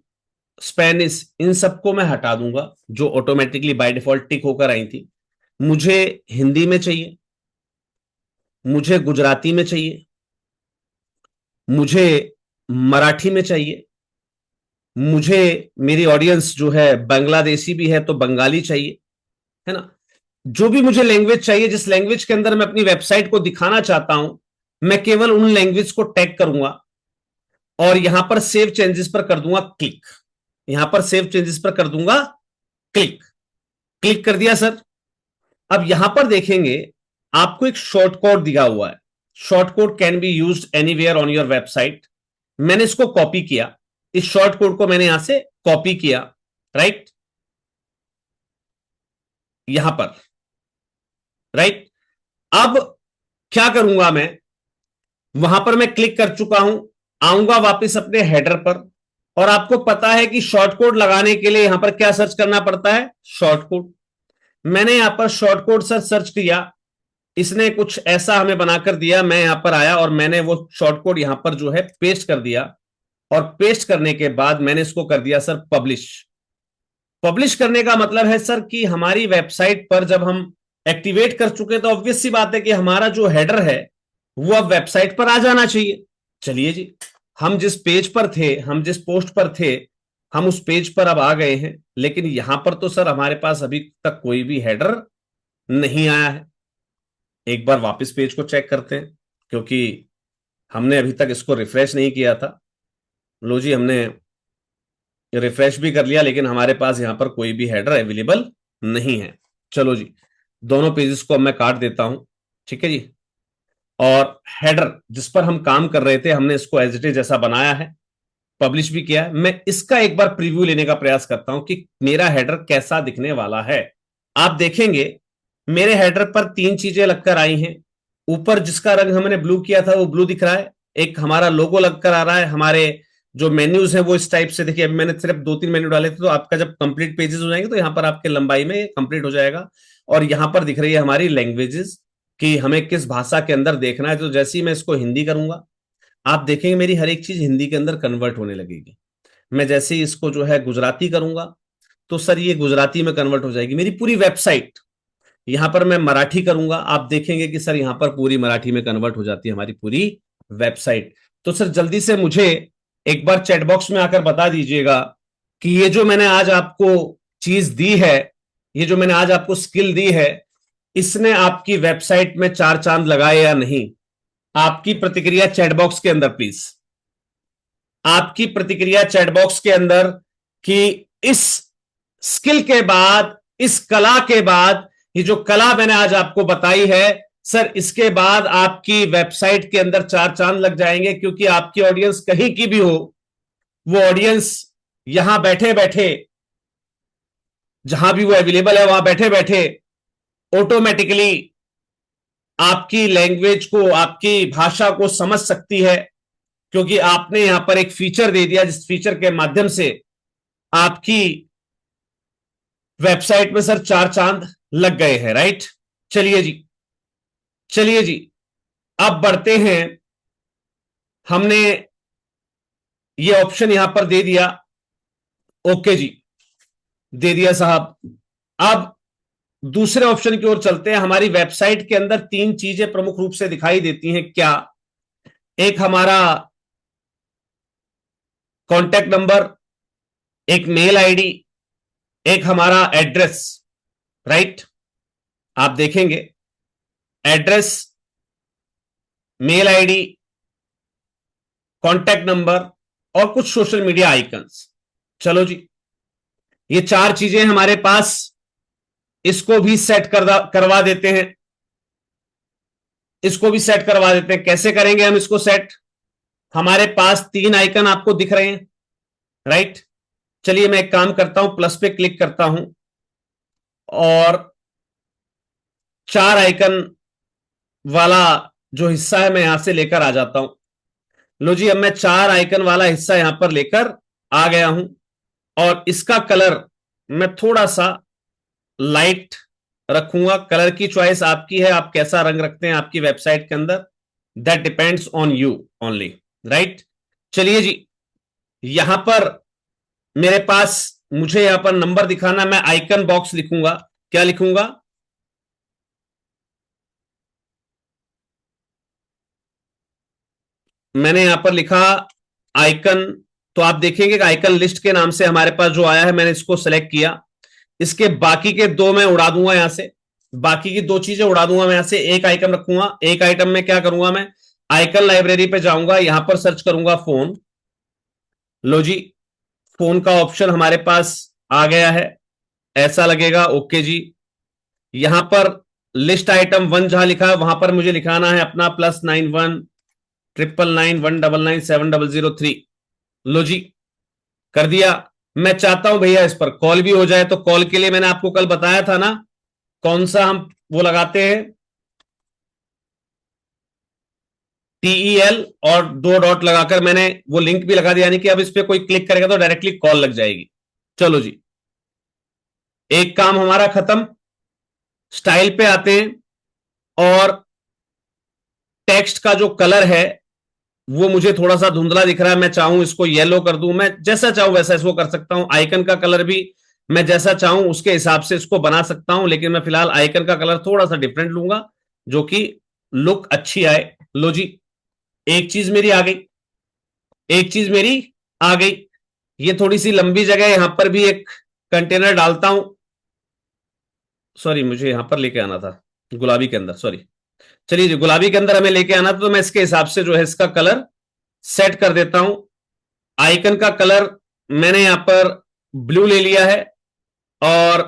Spanish, इन सबको मैं हटा दूंगा जो ऑटोमेटिकली बाय डिफॉल्ट टिक होकर आई थी। मुझे हिंदी में चाहिए, मुझे गुजराती में चाहिए, मुझे मराठी में चाहिए, मुझे मेरी ऑडियंस जो है बांग्लादेशी भी है तो बंगाली चाहिए, है ना। जो भी मुझे लैंग्वेज चाहिए, जिस लैंग्वेज के अंदर मैं अपनी वेबसाइट को दिखाना चाहता हूं, मैं केवल उन लैंग्वेज को टैग करूंगा और यहां पर सेव चेंजेस पर कर दूंगा क्लिक। यहां पर सेव चेंजेस पर कर दूंगा क्लिक। क्लिक कर दिया सर। अब यहां पर देखेंगे आपको एक शॉर्ट कोड दिया हुआ है, short code can be used anywhere on your website. मैंने इसको कॉपी किया, इस शॉर्ट कोड को मैंने यहां से कॉपी किया, राइट, यहां पर, राइट। अब क्या करूंगा मैं, वहां पर मैं क्लिक कर चुका हूं, आऊंगा वापस अपने हेडर पर, और आपको पता है कि शॉर्ट कोड लगाने के लिए यहां पर क्या सर्च करना पड़ता है, शॉर्ट कोड। मैंने यहां पर शॉर्ट कोड सर्च किया, इसने कुछ ऐसा हमें बनाकर दिया। मैं यहां पर आया और मैंने वो शॉर्ट कोड यहां पर जो है पेस्ट कर दिया, और पेस्ट करने के बाद मैंने इसको कर दिया सर पब्लिश। पब्लिश करने का मतलब है सर कि हमारी वेबसाइट पर जब हम एक्टिवेट कर चुके तो ऑब्वियस सी बात है कि हमारा जो हेडर है वो अब वेबसाइट पर आ जाना चाहिए। चलिए जी, हम जिस पेज पर थे, हम जिस पोस्ट पर थे, हम उस पेज पर अब आ गए हैं। लेकिन यहां पर तो सर हमारे पास अभी तक कोई भी हेडर नहीं आया है। एक बार वापस पेज को चेक करते हैं, क्योंकि हमने अभी तक इसको रिफ्रेश नहीं किया था। लो जी, हमने रिफ्रेश भी कर लिया, लेकिन हमारे पास यहां पर कोई भी हेडर अवेलेबल नहीं है। चलो जी, दोनों पेजेस को अब मैं काट देता हूं, ठीक है जी। और हेडर जिस पर हम काम कर रहे थे, हमने इसको एज इट इज जैसा बनाया है, पब्लिश भी किया है। मैं इसका एक बार प्रीव्यू लेने का प्रयास करता हूं कि मेरा हेडर कैसा दिखने वाला है। आप देखेंगे मेरे हेडर पर तीन चीजें लगकर आई हैं। ऊपर जिसका रंग हमने ब्लू किया था वो ब्लू दिख रहा है, एक हमारा लोगो लगकर आ रहा है, हमारे जो मेन्यूज है वो इस टाइप से। देखिए, अभी मैंने सिर्फ दो तीन मेन्यू डाले थे, तो आपका जब कंप्लीट पेजेस हो जाएंगे तो यहां पर आपके लंबाई में कंप्लीट हो जाएगा। और यहां पर दिख रही है हमारी लैंग्वेजेस कि हमें किस भाषा के अंदर देखना है। तो जैसे ही मैं इसको हिंदी करूंगा, आप देखेंगे मेरी हर एक चीज हिंदी के अंदर कन्वर्ट होने लगेगी। मैं जैसे ही इसको जो है गुजराती करूंगा, तो सर ये गुजराती में कन्वर्ट हो जाएगी मेरी पूरी वेबसाइट। यहां पर मैं मराठी करूंगा, आप देखेंगे कि सर यहां पर पूरी मराठी में कन्वर्ट हो जाती है हमारी पूरी वेबसाइट। तो सर जल्दी से मुझे एक बार चैट बॉक्स में आकर बता दीजिएगा कि ये जो मैंने आज आपको चीज दी है, ये जो मैंने आज आपको स्किल दी है, इसने आपकी वेबसाइट में चार चांद लगाए या नहीं। आपकी प्रतिक्रिया चैट बॉक्स के अंदर प्लीज, आपकी प्रतिक्रिया चैट बॉक्स के अंदर कि इस स्किल के बाद, इस कला के बाद, ये जो कला मैंने आज आपको बताई है सर, इसके बाद आपकी वेबसाइट के अंदर चार चांद लग जाएंगे, क्योंकि आपकी ऑडियंस कहीं की भी हो, वो ऑडियंस यहां बैठे बैठे, जहां भी वो अवेलेबल है वहां बैठे बैठे ऑटोमेटिकली आपकी लैंग्वेज को, आपकी भाषा को समझ सकती है, क्योंकि आपने यहां पर एक फीचर दे दिया, जिस फीचर के माध्यम से आपकी वेबसाइट में सर चार चांद लग गए हैं। राइट, चलिए जी, चलिए जी, अब बढ़ते हैं। हमने ये ऑप्शन यहां पर दे दिया, ओके जी, दे दिया साहब। अब दूसरे ऑप्शन की ओर चलते हैं। हमारी वेबसाइट के अंदर तीन चीजें प्रमुख रूप से दिखाई देती हैं, क्या? एक हमारा कॉन्टैक्ट नंबर, एक मेल आईडी, एक हमारा एड्रेस। राइट, आप देखेंगे address, mail ID, contact number और कुछ सोशल मीडिया आइकन्स। चलो जी, ये चार चीजें हमारे पास, इसको भी सेट करवा देते हैं, इसको भी सेट करवा देते हैं। कैसे करेंगे हम इसको सेट? हमारे पास तीन आइकन आपको दिख रहे हैं। राइट, चलिए मैं एक काम करता हूं, प्लस पे क्लिक करता हूं और चार आइकन वाला जो हिस्सा है मैं यहां से लेकर आ जाता हूं। लो जी, अब मैं चार आइकन वाला हिस्सा यहां पर लेकर आ गया हूं और इसका कलर मैं थोड़ा सा लाइट रखूंगा। कलर की चॉइस आपकी है, आप कैसा रंग रखते हैं आपकी वेबसाइट के अंदर, that depends on you only. Right, चलिए जी, यहां पर मेरे पास, मुझे यहां पर नंबर दिखाना, मैं आइकन बॉक्स लिखूंगा। क्या लिखूंगा? मैंने यहां पर लिखा आइकन। तो आप देखेंगे कि आइकन लिस्ट के नाम से हमारे पास जो आया है, मैंने इसको सेलेक्ट किया। इसके बाकी के दो मैं उड़ा दूंगा यहां से, बाकी की दो चीजें उड़ा दूंगा मैं यहां से। एक आइटम रखूंगा, एक आइटम में क्या करूंगा, मैं आइकन लाइब्रेरी पे जाऊंगा, यहां पर सर्च करूंगा फोन। लो जी, फोन का ऑप्शन हमारे पास आ गया है, ऐसा लगेगा। ओके जी, यहां पर लिस्ट आइटम वन जहां लिखा है वहां पर मुझे लिखाना है अपना +91 999 199 700 3। लो जी, कर दिया। मैं चाहता हूं भैया इस पर कॉल भी हो जाए, तो कॉल के लिए मैंने आपको कल बताया था ना, कौन सा हम वो लगाते हैं, TEL और दो डॉट लगाकर मैंने वो लिंक भी लगा दिया, यानी कि अब इस पर कोई क्लिक करेगा तो डायरेक्टली कॉल लग जाएगी। चलो जी, एक काम हमारा खत्म। स्टाइल पे आते हैं और टेक्स्ट का जो कलर है वो मुझे थोड़ा सा धुंधला दिख रहा है, मैं चाहूं इसको येलो कर दूं, मैं जैसा चाहूं वैसा इसको कर सकता हूं। आइकन का कलर भी मैं जैसा चाहूं उसके हिसाब से इसको बना सकता हूं, लेकिन मैं फिलहाल आइकन का कलर थोड़ा सा डिफरेंट लूंगा, जो कि लुक अच्छी आए। लो जी, एक चीज मेरी आ गई, एक चीज मेरी आ गई। ये थोड़ी सी लंबी जगह, यहां पर भी एक कंटेनर डालता हूं। सॉरी, मुझे यहां पर लेके आना था गुलाबी के अंदर, सॉरी। चलिए जी, गुलाबी के अंदर हमें लेके आना था, तो मैं इसके हिसाब से जो है इसका कलर सेट कर देता हूं। आइकन का कलर मैंने यहां पर ब्लू ले लिया है और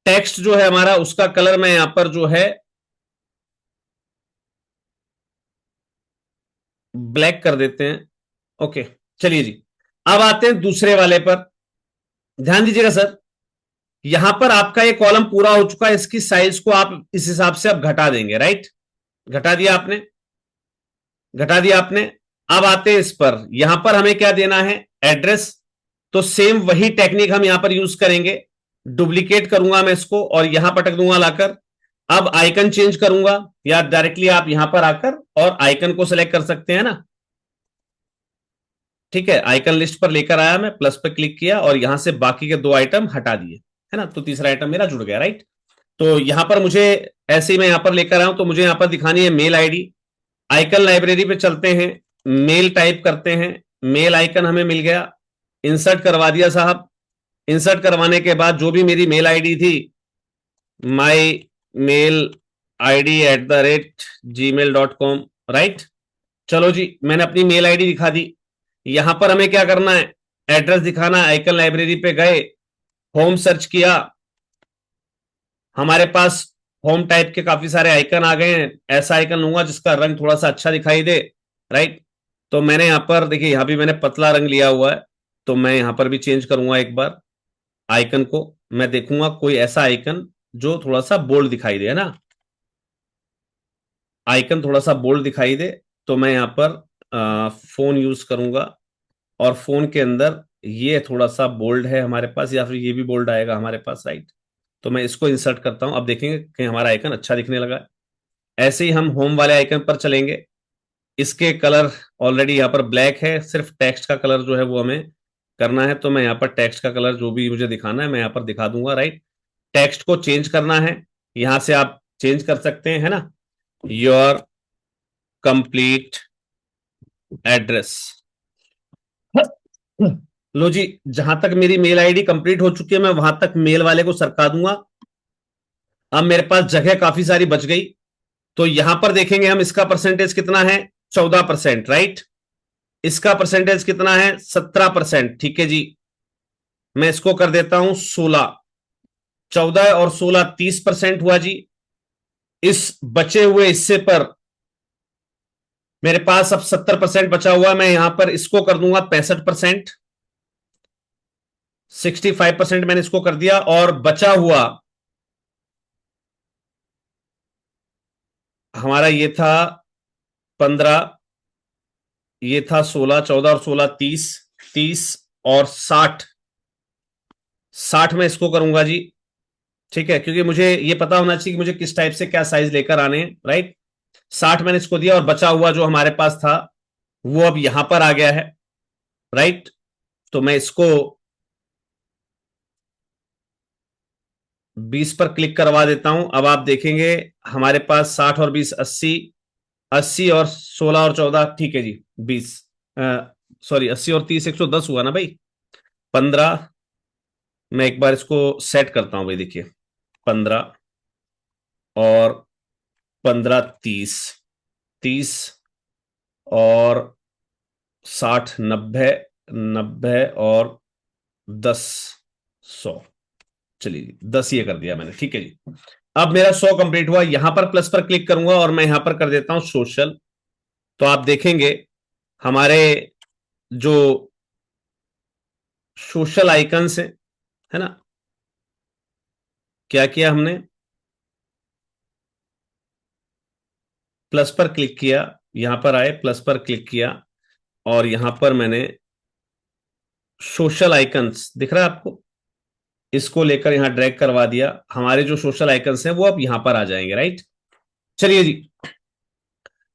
टेक्स्ट जो है हमारा उसका कलर मैं यहां पर जो है ब्लैक कर देते हैं। ओके, चलिए जी, अब आते हैं दूसरे वाले पर। ध्यान दीजिएगा सर, यहां पर आपका ये कॉलम पूरा हो चुका है, इसकी साइज को आप इस हिसाब से अब घटा देंगे। राइट, घटा दिया आपने, घटा दिया आपने। अब आते हैं इस पर, यहां पर हमें क्या देना है, एड्रेस। तो सेम वही टेक्निक हम यहां पर यूज करेंगे, डुप्लीकेट करूंगा मैं इसको और यहां पटक दूंगा लाकर। अब आइकन चेंज करूंगा, या डायरेक्टली आप यहां पर आकर और आइकन को सिलेक्ट कर सकते हैं ना। ठीक है, आइकन लिस्ट पर लेकर आया, मैं प्लस पर क्लिक किया और यहां से बाकी के दो आइटम हटा दिए, है ना, तो तीसरा आइटम मेरा जुड़ गया। राइट, तो यहां पर मुझे ऐसे ही मैं यहां पर लेकर आया हूं, तो मुझे यहां पर दिखानी है मेल आईडी। आइकन लाइब्रेरी पे चलते हैं, मेल टाइप करते हैं, मेल आइकन हमें मिल गया, इंसर्ट करवा दिया साहब। इंसर्ट करवाने के बाद जो भी मेरी मेल आईडी थी, माई मेल ID@gmail.com, राइट। चलो जी, मैंने अपनी मेल आईडी दिखा दी। यहां पर हमें क्या करना है, एड्रेस दिखाना है। आइकन लाइब्रेरी पे गए, होम सर्च किया, हमारे पास होम टाइप के काफी सारे आइकन आ गए हैं। ऐसा आइकन लूंगा जिसका रंग थोड़ा सा अच्छा दिखाई दे, राइट। तो मैंने यहां पर देखिए, यहां भी मैंने पतला रंग लिया हुआ है, तो मैं यहां पर भी चेंज करूंगा एक बार आइकन को। मैं देखूंगा कोई ऐसा आइकन जो थोड़ा सा बोल्ड दिखाई दे, है ना, आइकन थोड़ा सा बोल्ड दिखाई दे। तो मैं यहां पर फोन यूज करूंगा, और फोन के अंदर ये थोड़ा सा बोल्ड है हमारे पास, या फिर ये भी बोल्ड आएगा हमारे पास, राइट। तो मैं इसको इंसर्ट करता हूं, अब देखेंगे कि हमारा आइकन अच्छा दिखने लगा है। ऐसे ही हम होम वाले आइकन पर चलेंगे। इसके कलर ऑलरेडी यहाँ पर ब्लैक है, सिर्फ टेक्स्ट का कलर जो है वो हमें करना है। तो मैं यहाँ पर टेक्स्ट का कलर जो भी मुझे दिखाना है मैं यहाँ पर दिखा दूंगा, राइट। टेक्स्ट को चेंज करना है, यहां से आप चेंज कर सकते हैं, है ना। Your complete address. लो जी, जहां तक मेरी मेल आईडी कंप्लीट हो चुकी है, मैं वहां तक मेल वाले को सरका दूंगा। अब मेरे पास जगह काफी सारी बच गई। तो यहां पर देखेंगे हम, इसका परसेंटेज कितना है, 14%, राइट। इसका परसेंटेज कितना है, 17%, ठीक है जी। मैं इसको कर देता हूं 16। 14 और 16 30% हुआ जी। इस बचे हुए हिस्से पर मेरे पास अब 70% बचा हुआ, मैं यहां पर इसको कर दूंगा 65%। 65% मैंने इसको कर दिया, और बचा हुआ हमारा ये था 15, ये था 16, 14 और 16 30, 30 और 60, 60 में इसको करूंगा जी, ठीक है। क्योंकि मुझे ये पता होना चाहिए कि मुझे किस टाइप से क्या साइज लेकर आने हैं, राइट। 60 मैंने इसको दिया, और बचा हुआ जो हमारे पास था वो अब यहां पर आ गया है, राइट। तो मैं इसको 20 पर क्लिक करवा देता हूं। अब आप देखेंगे हमारे पास 60 और 20 80, 80 और 16 और 14, ठीक है जी, 20, सॉरी 80 और 30 110 हुआ ना भाई, 15। मैं एक बार इसको सेट करता हूं भाई, देखिए 15 और 15 30, 30 और 60 90, 90 और 10 100। चलिए 10 ये कर दिया मैंने, ठीक है जी। अब मेरा 100 कंप्लीट हुआ, यहां पर प्लस पर क्लिक करूंगा और मैं यहां पर कर देता हूं सोशल। तो आप देखेंगे हमारे जो सोशल आइकन्स हैं, है ना, क्या किया हमने, प्लस पर क्लिक किया, यहां पर आए, प्लस पर क्लिक किया, और यहां पर मैंने सोशल आइकन्स दिख रहा है आपको, इसको लेकर यहां ड्रैग करवा दिया। हमारे जो सोशल आइकन्स हैं वो अब यहां पर आ जाएंगे, राइट। चलिए जी,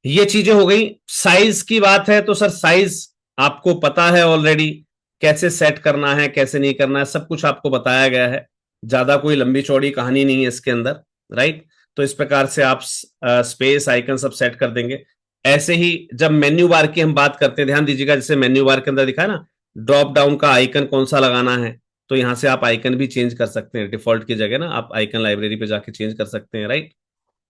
ये चीजें हो गई। साइज की बात है तो सर साइज आपको पता है ऑलरेडी, कैसे सेट करना है कैसे नहीं करना है, सब कुछ आपको बताया गया है। ज्यादा कोई लंबी चौड़ी कहानी नहीं है इसके अंदर, राइट। तो इस प्रकार से आप स्पेस आइकन सब सेट कर देंगे। ऐसे ही जब मेन्यू बार की हम बात करते हैं, ध्यान दीजिएगा, जैसे मेन्यू बार के अंदर दिखा है ना, ड्रॉप डाउन का आइकन कौन सा लगाना है, तो यहां से आप आइकन भी चेंज कर सकते हैं। डिफॉल्ट की जगह ना आप आइकन लाइब्रेरी पे जाके चेंज कर सकते हैं, राइट।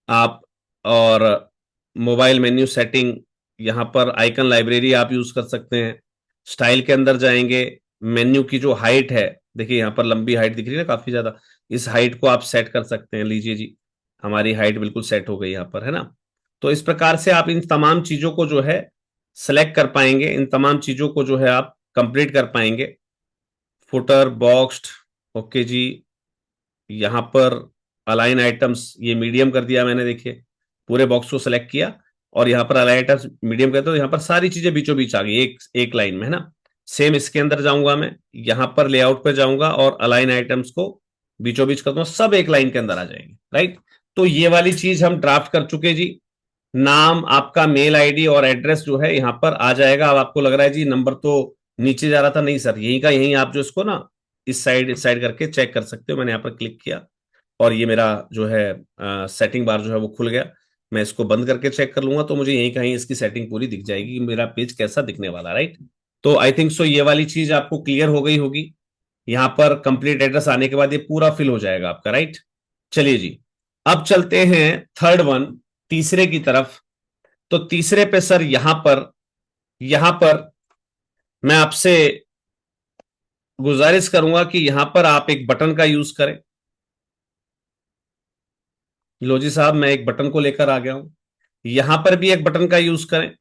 आप और मोबाइल मेन्यू सेटिंग, यहां पर आइकन लाइब्रेरी आप यूज कर सकते हैं। स्टाइल के अंदर जाएंगे, मेन्यू की जो हाइट है, देखिए यहां पर लंबी हाइट दिख रही है ना काफी ज्यादा, इस हाइट को आप सेट कर सकते हैं। लीजिए जी, हमारी हाइट बिल्कुल सेट हो गई यहां पर, है ना। तो इस प्रकार से आप इन तमाम चीजों को जो है सेलेक्ट कर पाएंगे, इन तमाम चीजों को जो है आप कंप्लीट कर पाएंगे। फुटर बॉक्स्ड, ओके जी। यहां पर अलाइन आइटम्स ये मीडियम कर दिया मैंने, देखिए पूरे बॉक्स को सिलेक्ट किया, और यहां पर अलाइन आइटम्स मीडियम करते, तो यहां पर सारी चीजें बीचों बीच आ गई एक एक लाइन में, है ना। सेम इसके अंदर जाऊंगा मैं, यहां पर लेआउट पे जाऊंगा और अलाइन आइटम्स को बीचों बीच करता हूं, सब एक लाइन के अंदर आ जाएंगे, राइट। तो ये वाली चीज हम ड्राफ्ट कर चुके जी। नाम, आपका मेल आईडी और एड्रेस जो है यहां पर आ जाएगा। अब आपको लग रहा है जी नंबर तो नीचे जा रहा था, नहीं सर, यहीं का यहीं आप जो इसको ना इस साइड करके चेक कर सकते हो। मैंने यहां पर क्लिक किया, और ये मेरा जो है सेटिंग बार जो है वो खुल गया। मैं इसको बंद करके चेक कर लूंगा तो मुझे यहीं कहीं इसकी सेटिंग पूरी दिख जाएगी कि मेरा पेज कैसा दिखने वाला, राइट। तो आई थिंक सो ये वाली चीज आपको क्लियर हो गई होगी। यहां पर कंप्लीट एड्रेस आने के बाद ये पूरा फिल हो जाएगा आपका, राइट। चलिए जी, अब चलते हैं थर्ड वन, तीसरे की तरफ। तो तीसरे पे सर यहां पर मैं आपसे गुजारिश करूंगा कि यहां पर आप एक बटन का यूज करें। लो जी साहब, मैं एक बटन को लेकर आ गया हूं। यहां पर भी एक बटन का यूज करें।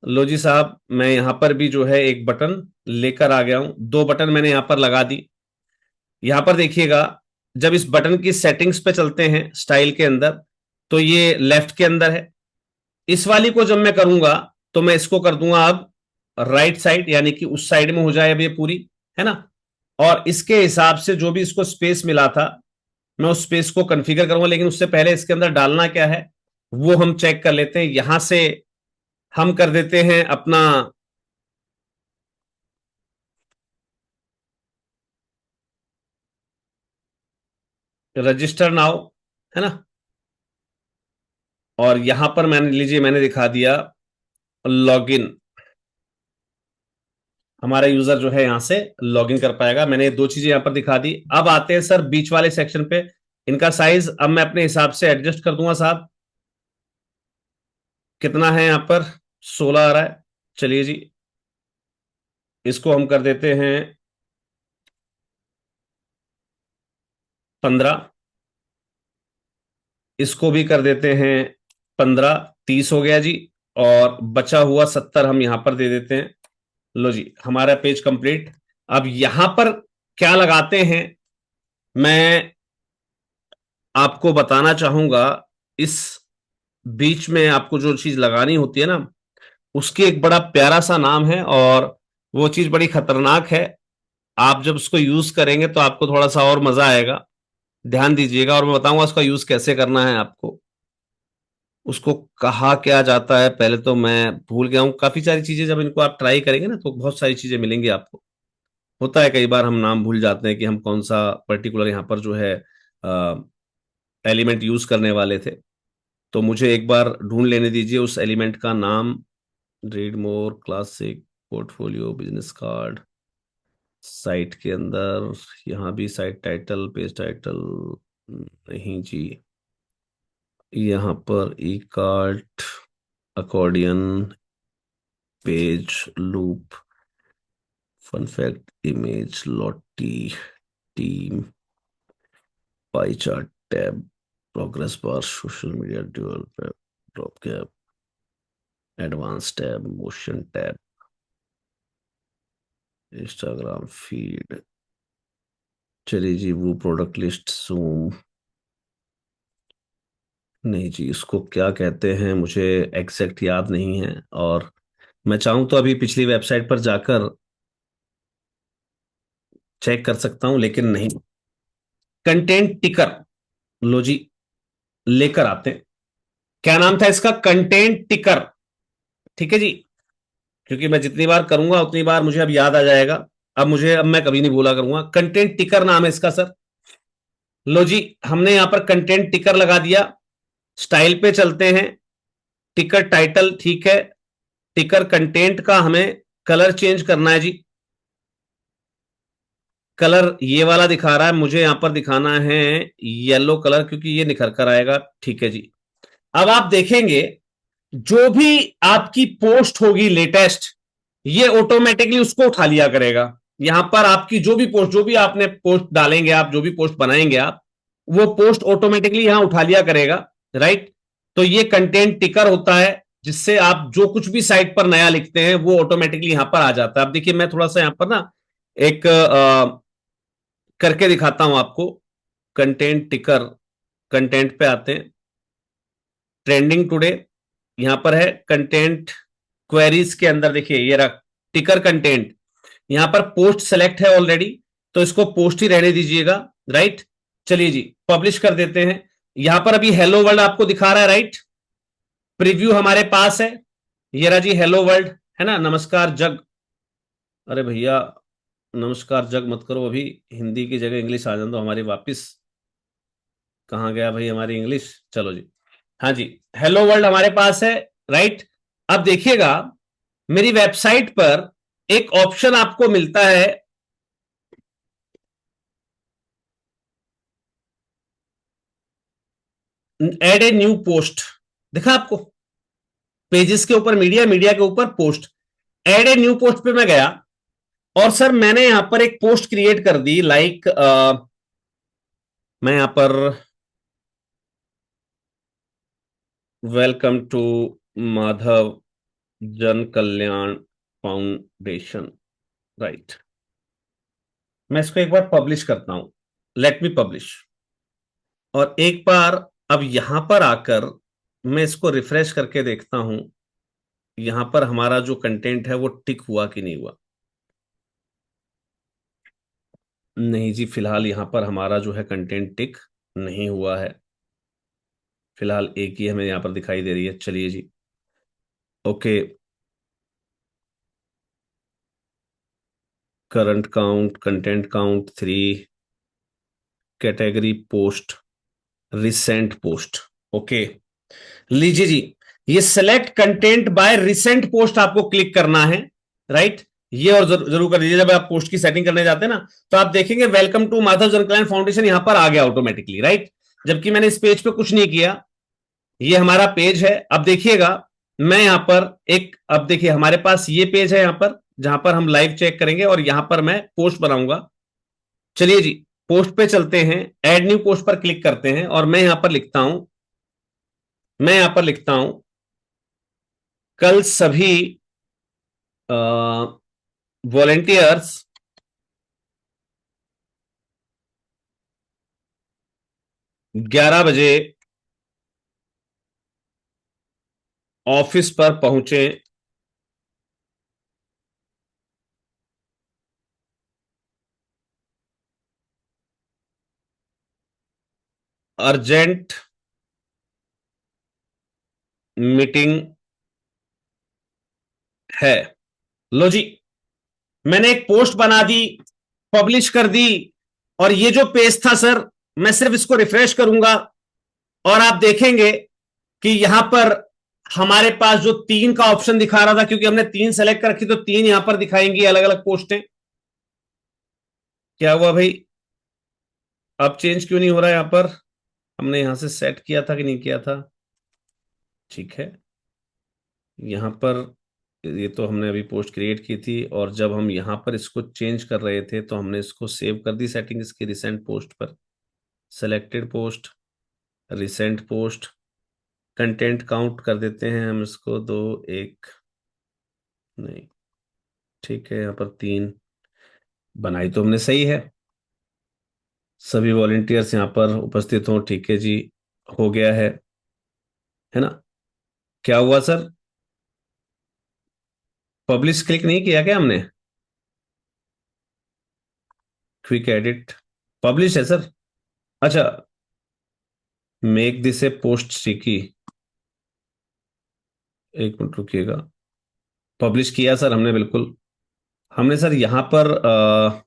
लो जी साहब, मैं यहां पर भी जो है एक बटन लेकर आ गया हूं। दो बटन मैंने यहां पर लगा दी। यहां पर देखिएगा, जब इस बटन की सेटिंग्स पे चलते हैं स्टाइल के अंदर, तो ये लेफ्ट के अंदर है। इस वाली को जब मैं करूंगा तो मैं इसको कर दूंगा अब राइट साइड, यानी कि उस साइड में हो जाए अब ये पूरी, है ना। और इसके हिसाब से जो भी इसको स्पेस मिला था, मैं उस स्पेस को कॉन्फ़िगर करूंगा। लेकिन उससे पहले इसके अंदर डालना क्या है वो हम चेक कर लेते हैं। यहां से हम कर देते हैं अपना रजिस्टर नाउ, है ना। और यहां पर मैंने लीजिए मैंने दिखा दिया लॉगिन। हमारा यूजर जो है यहां से लॉगिन कर पाएगा। मैंने दो चीजें यहां पर दिखा दी। अब आते हैं सर बीच वाले सेक्शन पे। इनका साइज अब मैं अपने हिसाब से एडजस्ट कर दूंगा साहब। कितना है यहां पर? 16 आ रहा है। चलिए जी, इसको हम कर देते हैं 15। इसको भी कर देते हैं 15। 30 हो गया जी। और बचा हुआ 70 हम यहां पर दे देते हैं। लो जी, हमारा पेज कंप्लीट। अब यहां पर क्या लगाते हैं, मैं आपको बताना चाहूंगा। इस बीच में आपको जो चीज लगानी होती है ना, उसकी एक बड़ा प्यारा सा नाम है और वो चीज बड़ी खतरनाक है। आप जब उसको यूज करेंगे तो आपको थोड़ा सा और मजा आएगा। ध्यान दीजिएगा और मैं बताऊंगा उसका यूज कैसे करना है आपको। उसको कहा क्या जाता है पहले तो मैं भूल गया हूं। काफी सारी चीजें जब इनको आप ट्राई करेंगे ना तो बहुत सारी चीजें मिलेंगी आपको। होता है कई बार हम नाम भूल जाते हैं कि हम कौन सा पर्टिकुलर यहाँ पर जो है एलिमेंट यूज करने वाले थे। तो मुझे एक बार ढूंढ लेने दीजिए उस एलिमेंट का नाम। Read more, classic, portfolio, business card, site के अंदर। यहाँ भी साइट टाइटल, पेज टाइटल नहीं जी। यहाँ पर e cart, accordion, page loop, fun fact, image, Lottie, team, pie chart tab, progress bar, social media, dual drop cap, advance tab, motion tab, Instagram feed. चलिए जी, वो प्रोडक्ट लिस्ट, जूम, नहीं जी इसको क्या कहते हैं मुझे एग्जैक्ट याद नहीं है। और मैं चाहूं तो अभी पिछली वेबसाइट पर जाकर चेक कर सकता हूं, लेकिन नहीं। कंटेंट टिकर, लो जी, लेकर आते हैं। क्या नाम था इसका? कंटेंट टिकर। ठीक है जी, क्योंकि मैं जितनी बार करूंगा उतनी बार मुझे अब याद आ जाएगा। अब मैं कभी नहीं भूला करूंगा। कंटेंट टिकर नाम है इसका सर। लो जी, हमने यहां पर कंटेंट टिकर लगा दिया। स्टाइल पे चलते हैं। टिकर टाइटल ठीक है। टिकर कंटेंट का हमें कलर चेंज करना है जी। कलर ये वाला दिखा रहा है, मुझे यहां पर दिखाना है येलो कलर, क्योंकि ये निखर कर आएगा। ठीक है जी। अब आप देखेंगे जो भी आपकी पोस्ट होगी लेटेस्ट, ये ऑटोमेटिकली उसको उठा लिया करेगा। यहां पर आपकी जो भी पोस्ट, जो भी आपने पोस्ट डालेंगे, आप जो भी पोस्ट बनाएंगे आप, वो पोस्ट ऑटोमेटिकली यहां उठा लिया करेगा, राइट। तो ये कंटेंट टिकर होता है, जिससे आप जो कुछ भी साइट पर नया लिखते हैं वो ऑटोमेटिकली यहां पर आ जाता है। अब देखिए मैं थोड़ा सा यहां पर ना एक करके दिखाता हूं आपको। कंटेंट टिकर, कंटेंट पे आते हैं। ट्रेंडिंग टुडे यहां पर है। कंटेंट क्वेरीज के अंदर देखिए ये रहा टिकर कंटेंट। यहां पर पोस्ट सेलेक्ट है ऑलरेडी, तो इसको पोस्ट ही रहने दीजिएगा, राइट। चलिए जी, पब्लिश कर देते हैं। यहां पर अभी हेलो वर्ल्ड आपको दिखा रहा है, राइट। प्रीव्यू हमारे पास है। ये रहा जी हेलो वर्ल्ड, है ना। नमस्कार जग, अरे भैया नमस्कार जग मत करो, अभी हिंदी की जगह इंग्लिश आ जाए तो हमारी वापिस। कहाँ गया भाई हमारी इंग्लिश, चलो जी, हाँ जी, हेलो वर्ल्ड हमारे पास है, राइट। अब देखिएगा मेरी वेबसाइट पर एक ऑप्शन आपको मिलता है, एड ए न्यू पोस्ट, दिखा आपको, पेजेस के ऊपर मीडिया, मीडिया के ऊपर post, add a new post पे मैं गया और सर मैंने यहां पर एक पोस्ट क्रिएट कर दी, लाइक मैं यहां पर वेलकम टू माधव जन कल्याण फाउंडेशन, राइट। मैं इसको एक बार पब्लिश करता हूं, लेट मी पब्लिश, और एक बार अब यहां पर आकर मैं इसको रिफ्रेश करके देखता हूं यहां पर हमारा जो कंटेंट है वो टिक हुआ कि नहीं हुआ। नहीं जी, फिलहाल यहां पर हमारा जो है कंटेंट टिक नहीं हुआ है, फिलहाल एक ही हमें यहां पर दिखाई दे रही है। चलिए जी, okay, current count, content count 3, category post, recent post, okay. लीजिए जी, ये select content by recent post आपको क्लिक करना है, राइट। ये और जरूर कर दीजिए, जब आप पोस्ट की सेटिंग करने जाते हैं ना तो आप देखेंगे वेलकम टू माधव जन कल्याण फाउंडेशन यहां पर आ गया ऑटोमेटिकली, राइट। जबकि मैंने इस पेज पे कुछ नहीं किया, ये हमारा पेज है। अब देखिएगा मैं यहां पर एक, अब देखिए हमारे पास ये पेज है यहां पर जहां पर हम लाइव चेक करेंगे और यहां पर मैं पोस्ट बनाऊंगा। चलिए जी, पोस्ट पे चलते हैं, एड न्यू पोस्ट पर क्लिक करते हैं और मैं यहां पर लिखता हूं, मैं यहां पर लिखता हूं कल सभी वॉलेंटियर्स 11 बजे ऑफिस पर पहुंचे, अर्जेंट मीटिंग है। लो जी, मैंने एक पोस्ट बना दी, पब्लिश कर दी, और ये जो पेज था सर, मैं सिर्फ इसको रिफ्रेश करूंगा और आप देखेंगे कि यहां पर हमारे पास जो 3 का ऑप्शन दिखा रहा था, क्योंकि हमने 3 सेलेक्ट कर रखी तो 3 यहां पर दिखाएंगी अलग अलग पोस्टें। क्या हुआ भाई, अब चेंज क्यों नहीं हो रहा यहां पर, हमने यहां से सेट किया था कि नहीं किया था, ठीक है। यहां पर ये तो हमने अभी पोस्ट क्रिएट की थी और जब हम यहां पर इसको चेंज कर रहे थे तो हमने इसको सेव कर दी सेटिंग इसकी रिसेंट पोस्ट पर, selected post, recent post, content count कर देते हैं हम इसको 2, 1, नहीं, ठीक है, यहाँ पर 3 बनाई तो हमने, सही है, सभी वॉलेंटियर्स यहाँ पर उपस्थित हों, ठीक है जी, हो गया है ना। क्या हुआ सर, पब्लिश क्लिक नहीं किया क्या हमने, क्विक एडिट, पब्लिश है सर, अच्छा, make this A post sticky, एक मिनट रुकिएगा, पब्लिश किया सर हमने, बिल्कुल हमने सर यहाँ पर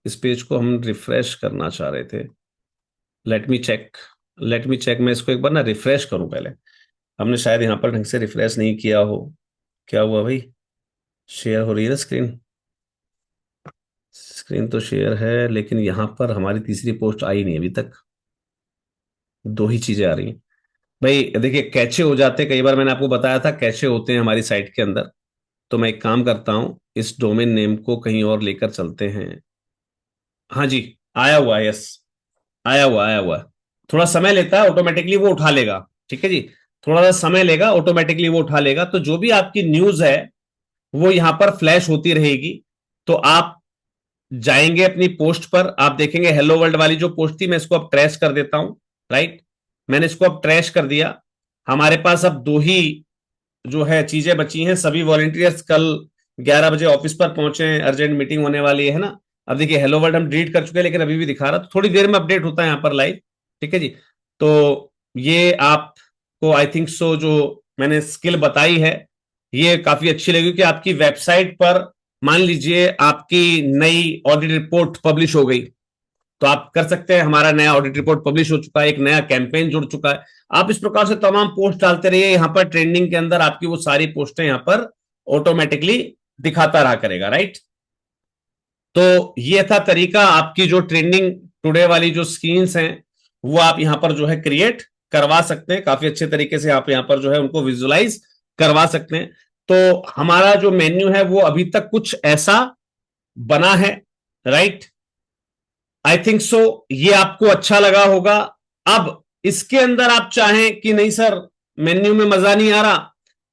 इस पेज को हम रिफ्रेश करना चाह रहे थे, let me check, let me check, मैं इसको एक बार ना रिफ्रेश करूं पहले, हमने शायद यहाँ पर ढंग से रिफ्रेश नहीं किया हो। क्या हुआ भाई, शेयर हो रही है ना स्क्रीन, स्क्रीन तो शेयर है लेकिन यहाँ पर हमारी तीसरी पोस्ट आई नहीं अभी तक, 2 ही चीजें आ रही हैं। भाई देखिए कैचे हो जाते हैं कई बार, मैंने आपको बताया था कैचे होते हैं हमारी साइट के अंदर, तो मैं एक काम करता हूं, इस डोमेन नेम को कहीं और लेकर चलते हैं। हाँ जी, आया हुआ है, यस, आया हुआ है। थोड़ा समय लेता है, ऑटोमेटिकली वो उठा लेगा, ठीक है जी, थोड़ा सा समय लेगा, ऑटोमेटिकली वो उठा लेगा। तो जो भी आपकी न्यूज है वो यहां पर फ्लैश होती रहेगी, तो आप जाएंगे अपनी पोस्ट पर, आप देखेंगे हेलो वर्ल्ड वाली जो पोस्ट थी, मैं इसको अब ट्रैश कर देता हूं, राइट, मैंने इसको अब ट्रैश कर दिया। हमारे पास अब 2 ही जो है चीजें बची हैं, सभी वॉलेंटियर्स कल 11 बजे ऑफिस पर पहुंचे हैं, अर्जेंट मीटिंग होने वाली है ना। अब देखिए हेलो वर्ल्ड हम डिलीट कर चुके हैं लेकिन अभी भी दिखा रहा, तो थोड़ी देर में अपडेट होता है यहाँ पर लाइव, ठीक है जी। तो ये आपको आई थिंक सो जो मैंने स्किल बताई है ये काफी अच्छी लगी कि आपकी वेबसाइट पर मान लीजिए आपकी नई ऑडिट रिपोर्ट पब्लिश हो गई, तो आप कर सकते हैं। हमारा नया ऑडिट रिपोर्ट पब्लिश हो चुका है, एक नया कैंपेन जुड़ चुका है। आप इस प्रकार से तमाम पोस्ट डालते रहिए, यहां पर ट्रेंडिंग के अंदर आपकी वो सारी पोस्टें यहां पर ऑटोमेटिकली दिखाता रहा करेगा, राइट। तो ये था तरीका, आपकी जो ट्रेंडिंग टुडे वाली जो स्क्रीन्स हैं वो आप यहां पर जो है क्रिएट करवा सकते हैं, काफी अच्छे तरीके से आप यहां पर जो है उनको विजुलाइज करवा सकते हैं। तो हमारा जो मेन्यू है वो अभी तक कुछ ऐसा बना है, राइट। आई थिंक सो ये आपको अच्छा लगा होगा। अब इसके अंदर आप चाहें कि नहीं सर मेन्यू में मजा नहीं आ रहा,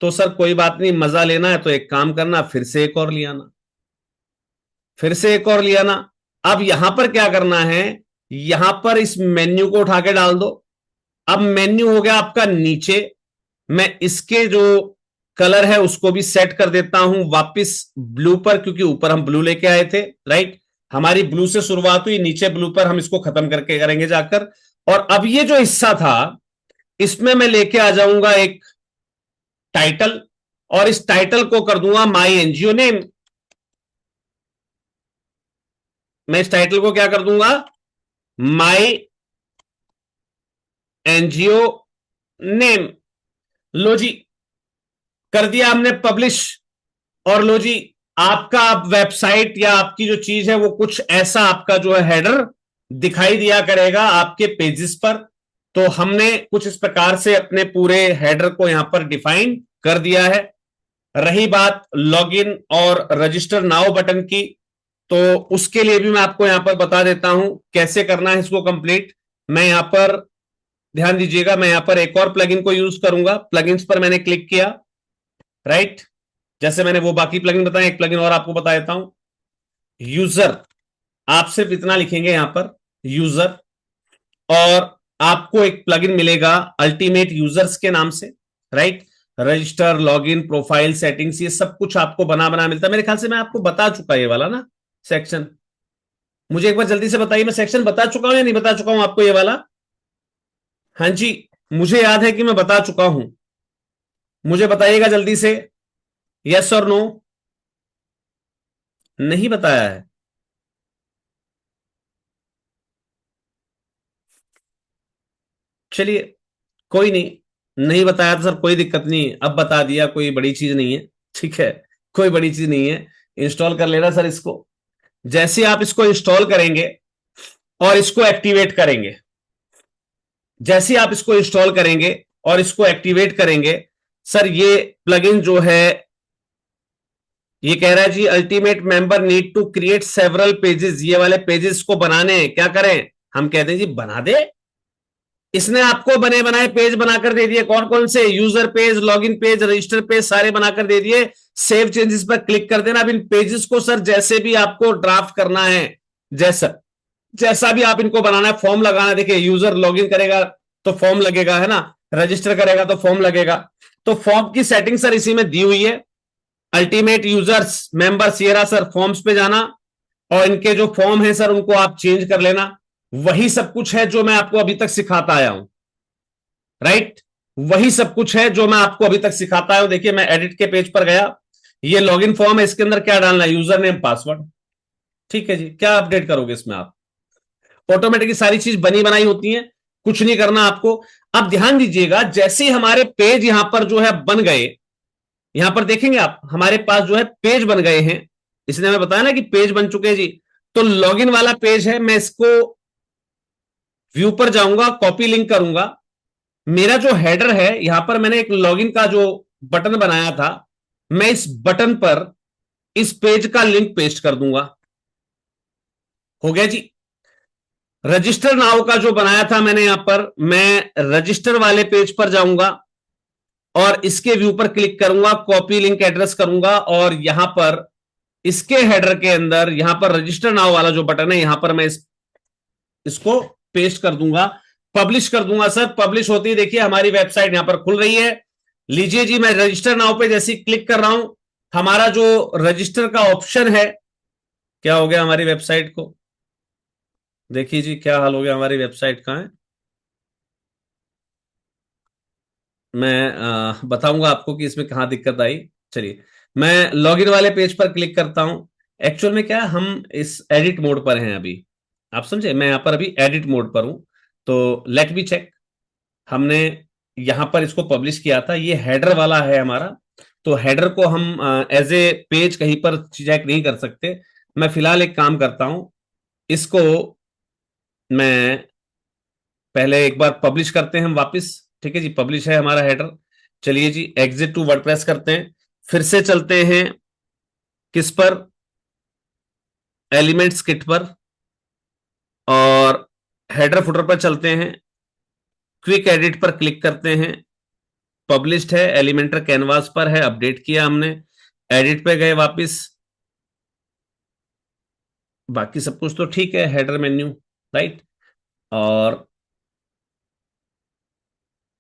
तो सर कोई बात नहीं, मजा लेना है तो एक काम करना, फिर से एक और लिया ना, फिर से एक और लिया ना। अब यहां पर क्या करना है, यहां पर इस मेन्यू को उठा के डाल दो। अब मेन्यू हो गया आपका नीचे, मैं इसके जो कलर है उसको भी सेट कर देता हूं वापस ब्लू पर, क्योंकि ऊपर हम ब्लू लेके आए थे, राइट। हमारी ब्लू से शुरुआत हुई, नीचे ब्लू पर हम इसको खत्म करके करेंगे जाकर। और अब ये जो हिस्सा था इसमें मैं लेके आ जाऊंगा एक टाइटल, और इस टाइटल को कर दूंगा माई एनजीओ नेम। मैं इस टाइटल को क्या कर दूंगा, माई एनजीओ नेम। लो जी, कर दिया हमने पब्लिश। और लो जी, आपका वेबसाइट या आपकी जो चीज है वो कुछ ऐसा आपका जो है हेडर दिखाई दिया करेगा आपके पेजेस पर। तो हमने कुछ इस प्रकार से अपने पूरे हेडर को यहां पर डिफाइन कर दिया है। रही बात लॉगिन और रजिस्टर नाउ बटन की, तो उसके लिए भी मैं आपको यहां पर बता देता हूं कैसे करना है इसको कंप्लीट। मैं यहां पर ध्यान दीजिएगा, मैं यहां पर एक और प्लगइन को यूज करूंगा। प्लगइन्स पर मैंने क्लिक किया, राइट। जैसे मैंने वो बाकी प्लगइन बताए, एक प्लगइन और आपको बता देता हूं, यूजर। आप सिर्फ इतना लिखेंगे यहां पर यूजर, और आपको एक प्लगइन मिलेगा अल्टीमेट यूजर्स के नाम से, right. Register, login, profile, settings, ये सब कुछ आपको बना बना मिलता है। मेरे ख्याल से मैं आपको बता चुका ये वाला ना सेक्शन। मुझे एक बार जल्दी से बताइए, मैं सेक्शन बता चुका हूं या नहीं बता चुका हूं आपको ये वाला। हाँ जी, मुझे याद है कि मैं बता चुका हूं। मुझे बताइएगा जल्दी से, यस और नो। नहीं बताया है? चलिए कोई नहीं, नहीं बताया तो सर कोई दिक्कत नहीं, अब बता दिया, कोई बड़ी चीज नहीं है, ठीक है। कोई बड़ी चीज नहीं है, इंस्टॉल कर लेना सर इसको। जैसे आप इसको इंस्टॉल करेंगे और इसको एक्टिवेट करेंगे, जैसे आप इसको इंस्टॉल करेंगे और इसको एक्टिवेट करेंगे, सर ये प्लगइन जो है ये कह रहा है जी ultimate member need to create several pages. ये वाले पेजेस को बनाने क्या करें, हम कहते हैं जी बना दे। इसने आपको बने बनाए पेज बनाकर दे दिए, कौन कौन से, user page, login page, register page, सारे बनाकर दे दिए। सेव चेंजेस पर क्लिक कर देना। अब इन पेजेस को सर जैसे भी आपको ड्राफ्ट करना है, जैसा जैसा भी आप इनको बनाना है, फॉर्म लगाना है, देखिए यूजर लॉगिन करेगा तो फॉर्म लगेगा, है ना, रजिस्टर करेगा तो फॉर्म लगेगा। तो फॉर्म की सेटिंग सर इसी में दी हुई है। अल्टीमेट यूजर्स मेंबर्स, ये रहा सर, फॉर्म्स पे जाना और इनके जो फॉर्म है सर उनको आप चेंज कर लेना। वही सब कुछ है जो मैं आपको अभी तक सिखाता आया हूं, राइट। वही सब कुछ है जो मैं आपको अभी तक सिखाता आया हूं। देखिए मैं एडिट के पेज पर गया, ये लॉगिन फॉर्म है, इसके अंदर क्या डालना है, यूजर नेम, पासवर्ड, ठीक है जी। क्या अपडेट करोगे इसमें आप, ऑटोमेटिकली सारी चीज बनी बनाई होती है, कुछ नहीं करना आपको। अब ध्यान दीजिएगा, जैसे ही हमारे पेज यहां पर जो है बन गए, यहां पर देखेंगे आप हमारे पास जो है पेज बन गए हैं। इसने हमें बताया ना कि पेज बन चुके हैं जी। तो लॉगिन वाला पेज है, मैं इसको व्यू पर जाऊंगा, कॉपी लिंक करूंगा। मेरा जो हेडर है यहां पर मैंने एक लॉगिन का जो बटन बनाया था, मैं इस बटन पर इस पेज का लिंक पेस्ट कर दूंगा। हो गया जी। रजिस्टर नाउ का जो बनाया था मैंने यहां पर, मैं रजिस्टर वाले पेज पर जाऊंगा और इसके व्यू पर क्लिक करूंगा, कॉपी लिंक एड्रेस करूंगा और यहां पर इसके हेडर के अंदर यहां पर रजिस्टर नाउ वाला जो बटन है यहां पर मैं इसको पेस्ट कर दूंगा, पब्लिश कर दूंगा। सर पब्लिश होती है, देखिए हमारी वेबसाइट यहां पर खुल रही है। लीजिए जी, मैं रजिस्टर नाउ पे जैसे क्लिक कर रहा हूं, हमारा जो रजिस्टर का ऑप्शन है, क्या हो गया हमारी वेबसाइट को, देखिए जी क्या हाल हो गया हमारी वेबसाइट का है। मैं बताऊंगा आपको कि इसमें कहां दिक्कत आई। चलिए मैं लॉगिन वाले पेज पर क्लिक करता हूं। एक्चुअल में क्या है, हम इस एडिट मोड पर हैं अभी, आप समझे, मैं यहां पर अभी एडिट मोड पर हूं। तो लेट मी चेक। हमने यहां पर इसको पब्लिश किया था, ये हेडर वाला है हमारा। तो हेडर को हम एज ए पेज कहीं पर चेक नहीं कर सकते। मैं फिलहाल एक काम करता हूं, इसको मैं पहले एक बार पब्लिश करते हैं हम वापस। ठीक है जी, पब्लिश है हमारा हेडर। चलिए जी, एग्जिट टू वर्डप्रेस करते हैं, फिर से चलते हैं किस पर, एलिमेंट्स किट पर, और हेडर फुटर पर चलते हैं, क्विक एडिट पर क्लिक करते हैं। पब्लिश्ड है, एलिमेंटर कैनवास पर है, अपडेट किया हमने, एडिट पे गए वापस, बाकी सब कुछ तो ठीक है, हेडर मेन्यू, राइट, और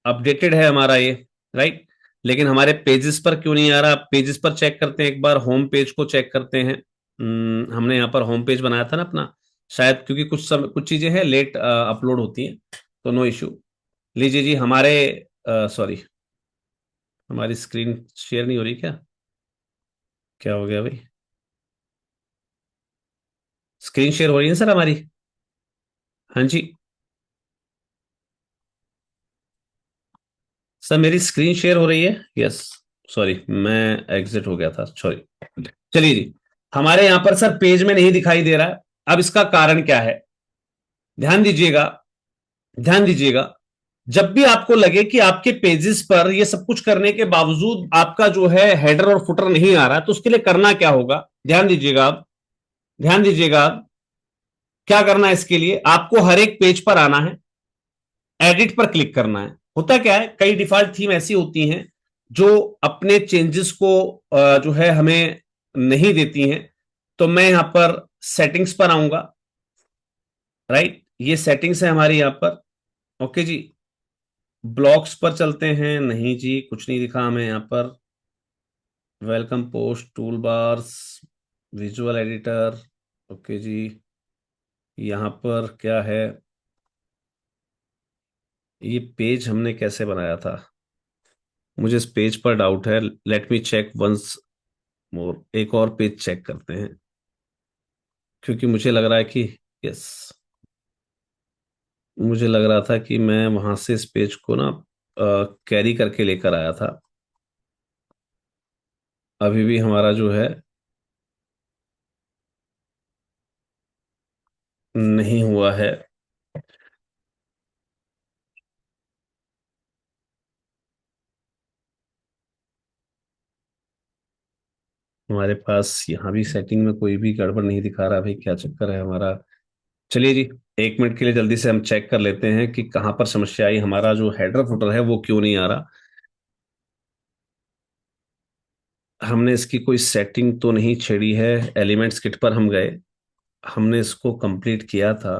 अपडेटेड है हमारा ये, राइट। लेकिन हमारे पेजेस पर क्यों नहीं आ रहा? पेजेस पर चेक करते हैं एक बार, होम पेज को चेक करते हैं। हमने यहाँ पर होम पेज बनाया था ना अपना, शायद क्योंकि कुछ चीजें हैं लेट अपलोड होती हैं, तो नो इश्यू। लीजिए जी, हमारे सॉरी, हमारी स्क्रीन शेयर नहीं हो रही क्या? क्या हो गया भाई? स्क्रीन शेयर हो रही है सर हमारी। हाँ जी सर, मेरी स्क्रीन शेयर हो रही है, यस। सॉरी, मैं एग्जिट हो गया था, सॉरी। चलिए जी, हमारे यहां पर सर पेज में नहीं दिखाई दे रहा है। अब इसका कारण क्या है? ध्यान दीजिएगा, ध्यान दीजिएगा। जब भी आपको लगे कि आपके पेजेस पर ये सब कुछ करने के बावजूद आपका जो है हेडर और फुटर नहीं आ रहा, तो उसके लिए करना क्या होगा? ध्यान दीजिएगा आप, ध्यान दीजिएगा आप। क्या करना है इसके लिए? आपको हर एक पेज पर आना है, एडिट पर क्लिक करना है। होता क्या है, कई डिफॉल्ट थीम ऐसी होती हैं जो अपने चेंजेस को जो है हमें नहीं देती हैं। तो मैं यहां पर सेटिंग्स पर आऊंगा, राइट, ये सेटिंग्स है हमारी यहां पर। ओके जी, ब्लॉक्स पर चलते हैं, नहीं जी कुछ नहीं दिखा हमें यहां पर। Welcome post, tool bars, visual editor, okay जी। यहां पर क्या है, ये पेज हमने कैसे बनाया था? मुझे इस पेज पर डाउट है, let me check once more. एक और पेज चेक करते हैं, क्योंकि मुझे लग रहा है कि, यस, मुझे लग रहा था कि मैं वहां से इस पेज को ना कैरी करके लेकर आया था। अभी भी हमारा जो है नहीं हुआ है। हमारे पास यहाँ भी सेटिंग में कोई भी गड़बड़ नहीं दिखा रहा, भाई क्या चक्कर है हमारा? चलिए जी, एक मिनट के लिए जल्दी से हम चेक कर लेते हैं कि कहाँ पर समस्या आई। हमारा जो हेडर फुटर है वो क्यों नहीं आ रहा। हमने इसकी कोई सेटिंग तो नहीं छेड़ी है। एलिमेंट्स किट पर हम गए, हमने इसको कंप्लीट किया था।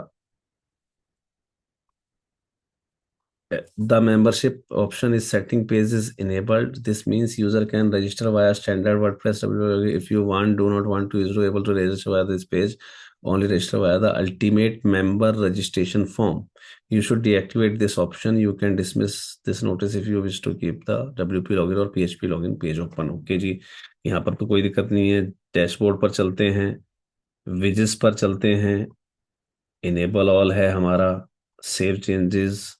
The membership option is setting page is enabled. This means user can register via standard WordPress www. If you do not want to user able to register via this page, only register via the ultimate member registration form. You should deactivate this option. You can dismiss this notice if you wish to keep the WP login और PHP login page open. Okay जी, यहाँ पर तो कोई दिक्कत नहीं है। Dashboard पर चलते हैं, विजेस पर चलते हैं, इनेबल ऑल है हमारा, सेव चेंजेस।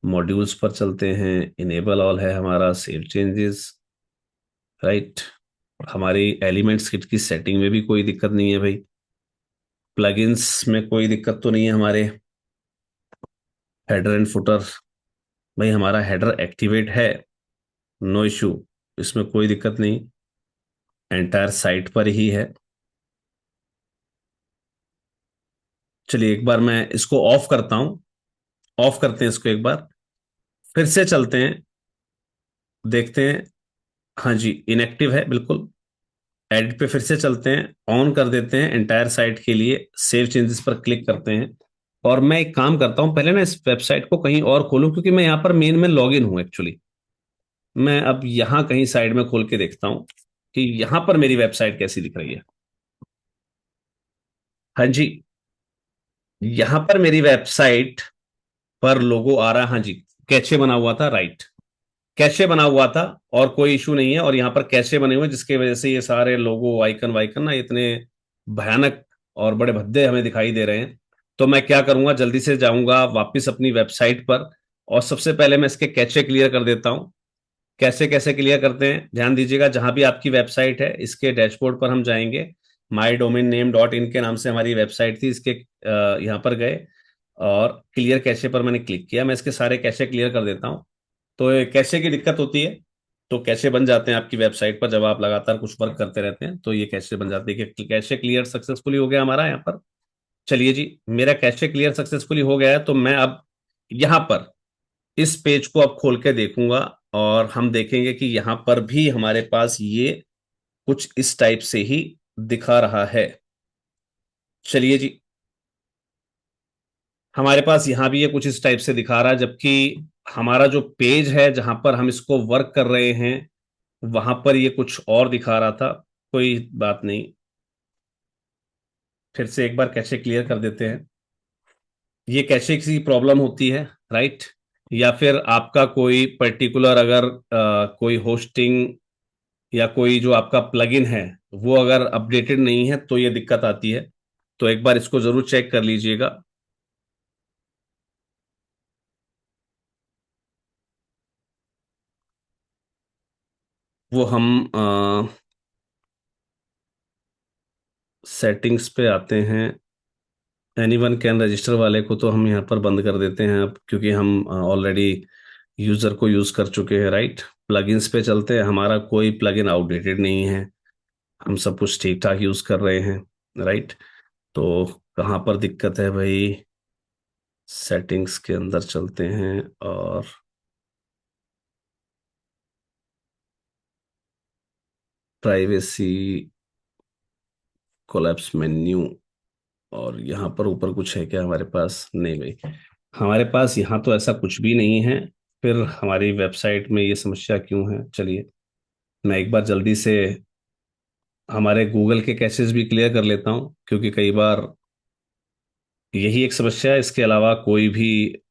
मॉड्यूल्स पर चलते हैं, इनेबल ऑल है हमारा, सेव चेंजेस, राइट। हमारी एलिमेंट्स किट की सेटिंग में भी कोई दिक्कत नहीं है भाई। प्लगइन्स में कोई दिक्कत तो नहीं है हमारे। हेडर एंड फुटर, भाई हमारा हेडर एक्टिवेट है, नो इशू, इसमें कोई दिक्कत नहीं। एंटायर साइट पर ही है। चलिए एक बार मैं इसको ऑफ करता हूं, ऑफ करते हैं इसको एक बार, फिर से चलते हैं, देखते हैं। हाँ जी, इनएक्टिव है बिल्कुल। एडिट पे फिर से चलते हैं, ऑन कर देते हैं एंटायर साइट के लिए, सेव चेंजेस पर क्लिक करते हैं। और मैं एक काम करता हूं, पहले ना इस वेबसाइट को कहीं और खोलूं, क्योंकि मैं यहाँ पर मेन में लॉग इन हूं एक्चुअली। मैं अब यहाँ कहीं साइड में खोल के देखता हूं कि यहाँ पर मेरी वेबसाइट कैसी दिख रही है। हाँ जी, यहाँ पर मेरी वेबसाइट पर लोगो आ रहा है, हाँ जी। कैचे बना हुआ था, राइट, कैशे बना हुआ था, और कोई इशू नहीं है। और यहाँ पर कैशे बने हुए हैं, जिसकी वजह से ये सारे लोगो आइकन वाइकन ना इतने भयानक और बड़े भद्दे हमें दिखाई दे रहे हैं। तो मैं क्या करूंगा, जल्दी से जाऊंगा वापस अपनी वेबसाइट पर, और सबसे पहले मैं इसके कैचे क्लियर कर देता हूं। कैसे कैसे क्लियर करते हैं, ध्यान दीजिएगा। जहां भी आपकी वेबसाइट है, इसके डैशबोर्ड पर हम जाएंगे। माई डोमेन नेम डॉट इन के नाम से हमारी वेबसाइट थी, इसके यहाँ पर गए और क्लियर कैशे पर मैंने क्लिक किया। मैं इसके सारे कैशे क्लियर कर देता हूँ। तो ये कैशे की दिक्कत होती है, तो कैशे बन जाते हैं आपकी वेबसाइट पर जब आप लगातार कुछ वर्क करते रहते हैं, तो ये कैशे बन जाते हैं कि कैशे क्लियर सक्सेसफुली हो गया हमारा यहाँ पर। चलिए जी, मेरा कैशे क्लियर सक्सेसफुली हो गया है, तो मैं अब यहाँ पर इस पेज को अब खोल के देखूंगा, और हम देखेंगे कि यहां पर भी हमारे पास ये कुछ इस टाइप से ही दिखा रहा है। चलिए जी, हमारे पास यहां भी ये कुछ इस टाइप से दिखा रहा है, जबकि हमारा जो पेज है जहां पर हम इसको वर्क कर रहे हैं, वहां पर ये कुछ और दिखा रहा था। कोई बात नहीं, फिर से एक बार कैशे क्लियर कर देते हैं। ये कैशे की प्रॉब्लम होती है, राइट? या फिर आपका कोई पर्टिकुलर अगर कोई होस्टिंग या कोई जो आपका प्लगइन है वो अगर अपडेटेड नहीं है, तो ये दिक्कत आती है। तो एक बार इसको जरूर चेक कर लीजिएगा। वो हम सेटिंग्स पे आते हैं। एनीवन कैन रजिस्टर वाले को तो हम यहाँ पर बंद कर देते हैं अब, क्योंकि हम ऑलरेडी यूजर को यूज कर चुके हैं, राइट? प्लगइन्स पे चलते हैं। हमारा कोई प्लगइन आउटडेटेड नहीं है, हम सब कुछ ठीक ठाक यूज कर रहे हैं, राइट? तो कहाँ पर दिक्कत है भाई? सेटिंग्स के अंदर चलते हैं और प्राइवेसी कोलैप्स मेन्यू, और यहाँ पर ऊपर कुछ है क्या हमारे पास? नहीं भाई, हमारे पास यहाँ तो ऐसा कुछ भी नहीं है। फिर हमारी वेबसाइट में ये समस्या क्यों है? चलिए, मैं एक बार जल्दी से हमारे गूगल के कैशेस भी क्लियर कर लेता हूँ, क्योंकि कई बार यही एक समस्या है, इसके अलावा कोई भी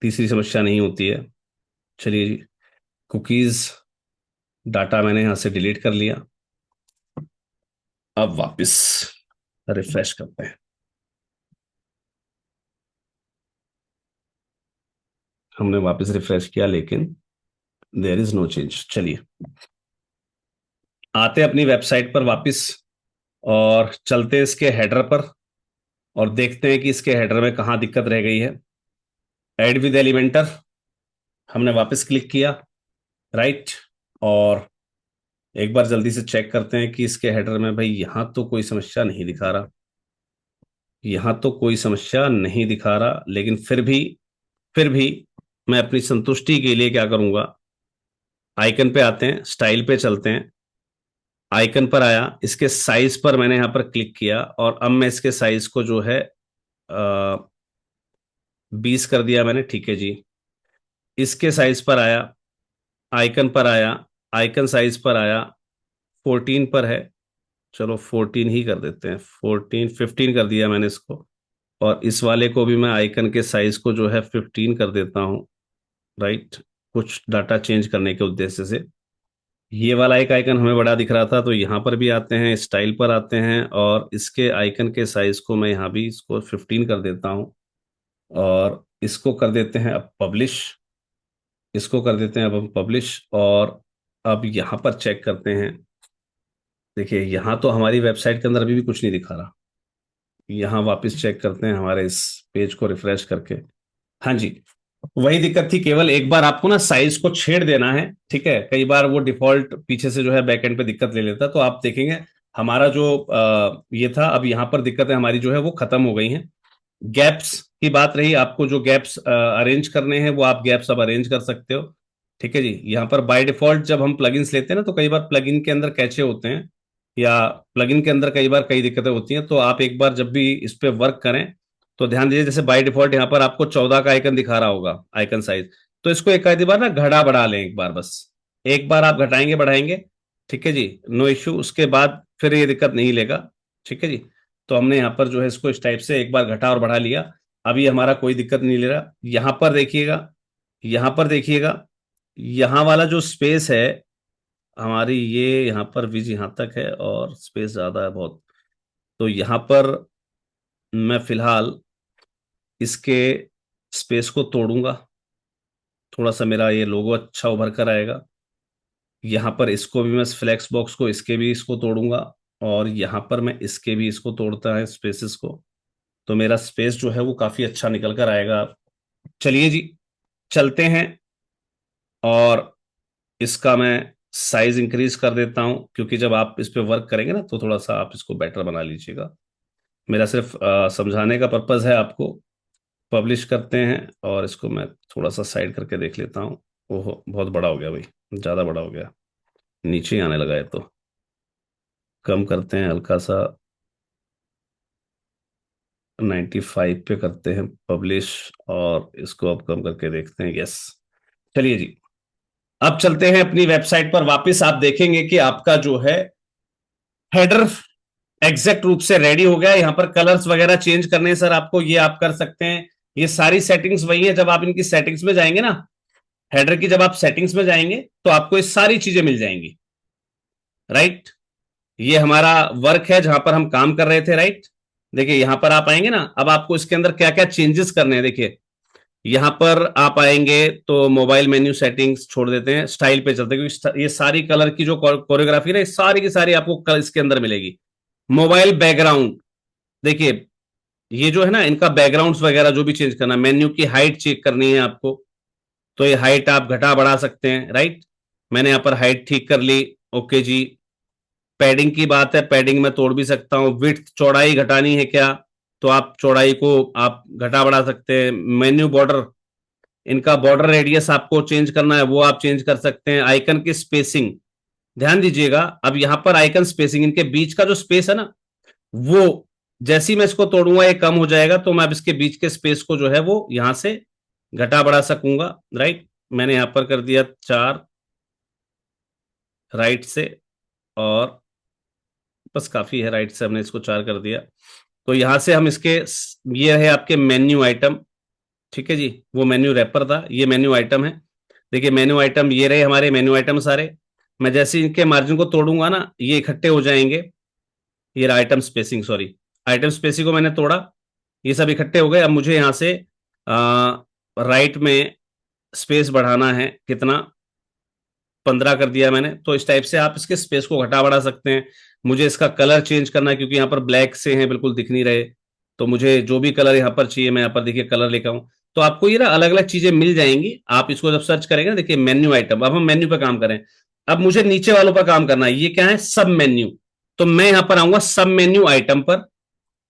तीसरी समस्या नहीं होती है। चलिए जी, कुकीज डाटा मैंने यहाँ से डिलीट कर लिया। अब वापस रिफ्रेश करते हैं। हमने वापस रिफ्रेश किया, लेकिन देयर इज नो चेंज। चलिए, आते हैं अपनी वेबसाइट पर वापस, और चलते हैं इसके हेडर पर, और देखते हैं कि इसके हेडर में कहाँ दिक्कत रह गई है। ऐड विद एलिमेंटर हमने वापस क्लिक किया, राइट? और एक बार जल्दी से चेक करते हैं कि इसके हेडर में भाई यहां तो कोई समस्या नहीं दिखा रहा। यहां तो कोई समस्या नहीं दिखा रहा, लेकिन फिर भी मैं अपनी संतुष्टि के लिए क्या करूंगा, आइकन पे आते हैं, स्टाइल पे चलते हैं। आइकन पर आया, इसके साइज पर मैंने यहां पर क्लिक किया, और अब मैं इसके साइज को जो है 20 कर दिया मैंने, ठीक है जी। इसके साइज पर आया, आइकन पर आया, आइकन साइज पर आया, 14 पर है। चलो 14 ही कर देते हैं, 14 15 कर दिया मैंने इसको। और इस वाले को भी मैं आइकन के साइज को जो है 15 कर देता हूँ, राइट? कुछ डाटा चेंज करने के उद्देश्य से। ये वाला एक आइकन हमें बड़ा दिख रहा था, तो यहाँ पर भी आते हैं, स्टाइल पर आते हैं, और इसके आइकन के साइज को मैं यहाँ भी इसको 15 कर देता हूँ। और इसको कर देते हैं अब पब्लिश। इसको कर देते हैं अब हम पब्लिश, और अब यहाँ पर चेक करते हैं। देखिए, यहाँ तो हमारी वेबसाइट के अंदर अभी भी कुछ नहीं दिखा रहा। यहाँ वापस चेक करते हैं हमारे इस पेज को रिफ्रेश करके। हाँ जी, वही दिक्कत थी, केवल एक बार आपको ना साइज को छेड़ देना है, ठीक है? कई बार वो डिफॉल्ट पीछे से जो है बैकएंड पे दिक्कत ले लेता है, तो आप देखेंगे हमारा जो ये था, अब यहाँ पर दिक्कतें हमारी जो है वो खत्म हो गई हैं। गैप्स की बात रही, आपको जो गैप्स अरेंज करने हैं वो आप गैप्स अब अरेंज कर सकते हो, ठीक है जी। यहाँ पर बाय डिफॉल्ट जब हम प्लगइन्स लेते हैं ना, तो कई बार प्लगइन के अंदर कैचे होते हैं, या प्लगइन के अंदर कई बार कई दिक्कतें होती हैं। तो आप एक बार जब भी इस पे वर्क करें, तो ध्यान दीजिए, जैसे बाय डिफॉल्ट यहाँ पर आपको 14 का आइकन दिखा रहा होगा, आइकन साइज। तो इसको एक आधी बार ना घटा बढ़ा लें, एक बार बस। एक बार आप घटाएंगे बढ़ाएंगे, ठीक है जी, नो इश्यू। उसके बाद फिर ये दिक्कत नहीं लेगा, ठीक है जी। तो हमने यहाँ पर जो है इसको इस टाइप से एक बार घटा और बढ़ा लिया। अभी हमारा कोई दिक्कत नहीं ले रहा। यहाँ पर देखिएगा, यहाँ पर देखिएगा, यहाँ वाला जो स्पेस है हमारी, ये यहाँ पर विज यहाँ तक है और स्पेस ज्यादा है बहुत। तो यहाँ पर मैं फिलहाल इसके स्पेस को तोड़ूंगा, थोड़ा सा मेरा ये लोगो अच्छा उभर कर आएगा। यहां पर इसको भी मैं फ्लेक्स बॉक्स को इसके भी इसको तोड़ूंगा, और यहां पर मैं इसके भी इसको तोड़ता है स्पेसेस को, तो मेरा स्पेस जो है वो काफी अच्छा निकल कर आएगा। चलिए जी, चलते हैं, और इसका मैं साइज इंक्रीज कर देता हूं, क्योंकि जब आप इस पे वर्क करेंगे ना तो थोड़ा सा आप इसको बेटर बना लीजिएगा। मेरा सिर्फ समझाने का पर्पज है आपको। पब्लिश करते हैं, और इसको मैं थोड़ा सा साइड करके देख लेता हूँ। ओहो, बहुत बड़ा हो गया भाई, ज्यादा बड़ा हो गया, नीचे ही आने लगा है, तो कम करते हैं हल्का सा, 95 पे करते हैं पब्लिश, और इसको अब कम करके देखते हैं। यस, चलिए जी, अब चलते हैं अपनी वेबसाइट पर वापस। आप देखेंगे कि आपका जो है हेडर एग्जैक्ट रूप से रेडी हो गया। यहां पर कलर्स वगैरह चेंज करने हैं सर आपको, ये आप कर सकते हैं। ये सारी सेटिंग्स वही है, जब आप इनकी सेटिंग्स में जाएंगे ना, हेडर की जब आप सेटिंग्स में जाएंगे तो आपको ये सारी चीजें मिल जाएंगी, राइट। ये हमारा वर्क है जहां पर हम काम कर रहे थे, राइट। देखिए यहां पर आप आएंगे ना, अब आपको इसके अंदर क्या क्या चेंजेस करने हैं। देखिए यहां पर आप आएंगे तो मोबाइल मेन्यू सेटिंग्स छोड़ देते हैं, स्टाइल पे चलते हैं, क्योंकि ये सारी कलर की जो कोरियोग्राफी है सारी की सारी आपको इसके अंदर मिलेगी। मोबाइल बैकग्राउंड, देखिए ये जो है ना, इनका बैकग्राउंड्स वगैरह जो भी चेंज करना, मेन्यू की हाइट चेक करनी है आपको, तो ये हाइट आप घटा बढ़ा सकते हैं, राइट। मैंने यहां पर हाइट ठीक कर ली, ओके जी। पैडिंग की बात है, पैडिंग में तोड़ भी सकता हूं। विड्थ, चौड़ाई घटानी है क्या, तो आप चौड़ाई को आप घटा बढ़ा सकते हैं। मेन्यू बॉर्डर, इनका बॉर्डर रेडियस आपको चेंज करना है, वो आप चेंज कर सकते हैं। आइकन की स्पेसिंग, ध्यान दीजिएगा, अब यहां पर आइकन स्पेसिंग, इनके बीच का जो स्पेस है ना, वो जैसे ही मैं इसको तोड़ूंगा ये कम हो जाएगा, तो मैं अब इसके बीच के स्पेस को जो है वो यहां से घटा बढ़ा सकूंगा, राइट। मैंने यहां पर कर दिया 4 राइट से, और बस काफी है, राइट से हमने इसको 4 कर दिया। तो यहां से हम इसके, ये है आपके मेन्यू आइटम, ठीक है जी, वो मेन्यू रैपर था, ये मेन्यू आइटम है। देखिए मेन्यू आइटम ये रहे हमारे मेन्यू आइटम सारे। मैं जैसे इनके मार्जिन को तोड़ूंगा ना, ये इकट्ठे हो जाएंगे। ये item spacing, sorry, item spacing को मैंने तोड़ा, ये सब इकट्ठे हो गए। अब मुझे यहां से राइट में स्पेस बढ़ाना है, कितना, 15 कर दिया मैंने। तो इस टाइप से आप इसके स्पेस को घटा बढ़ा सकते हैं। मुझे इसका कलर चेंज करना है, क्योंकि यहाँ पर ब्लैक से हैं, बिल्कुल दिख नहीं रहे, तो मुझे जो भी कलर यहाँ पर चाहिए मैं यहाँ पर देखिए कलर लेकर आऊं, तो आपको ये ना अलग अलग चीजें मिल जाएंगी। आप इसको जब सर्च करेंगे ना, देखिए मेन्यू आइटम, अब हम मेन्यू पर काम करें। अब मुझे नीचे वालों पर काम करना है, ये क्या है, सब मेन्यू। तो मैं यहां पर आऊंगा सब मेन्यू आइटम पर,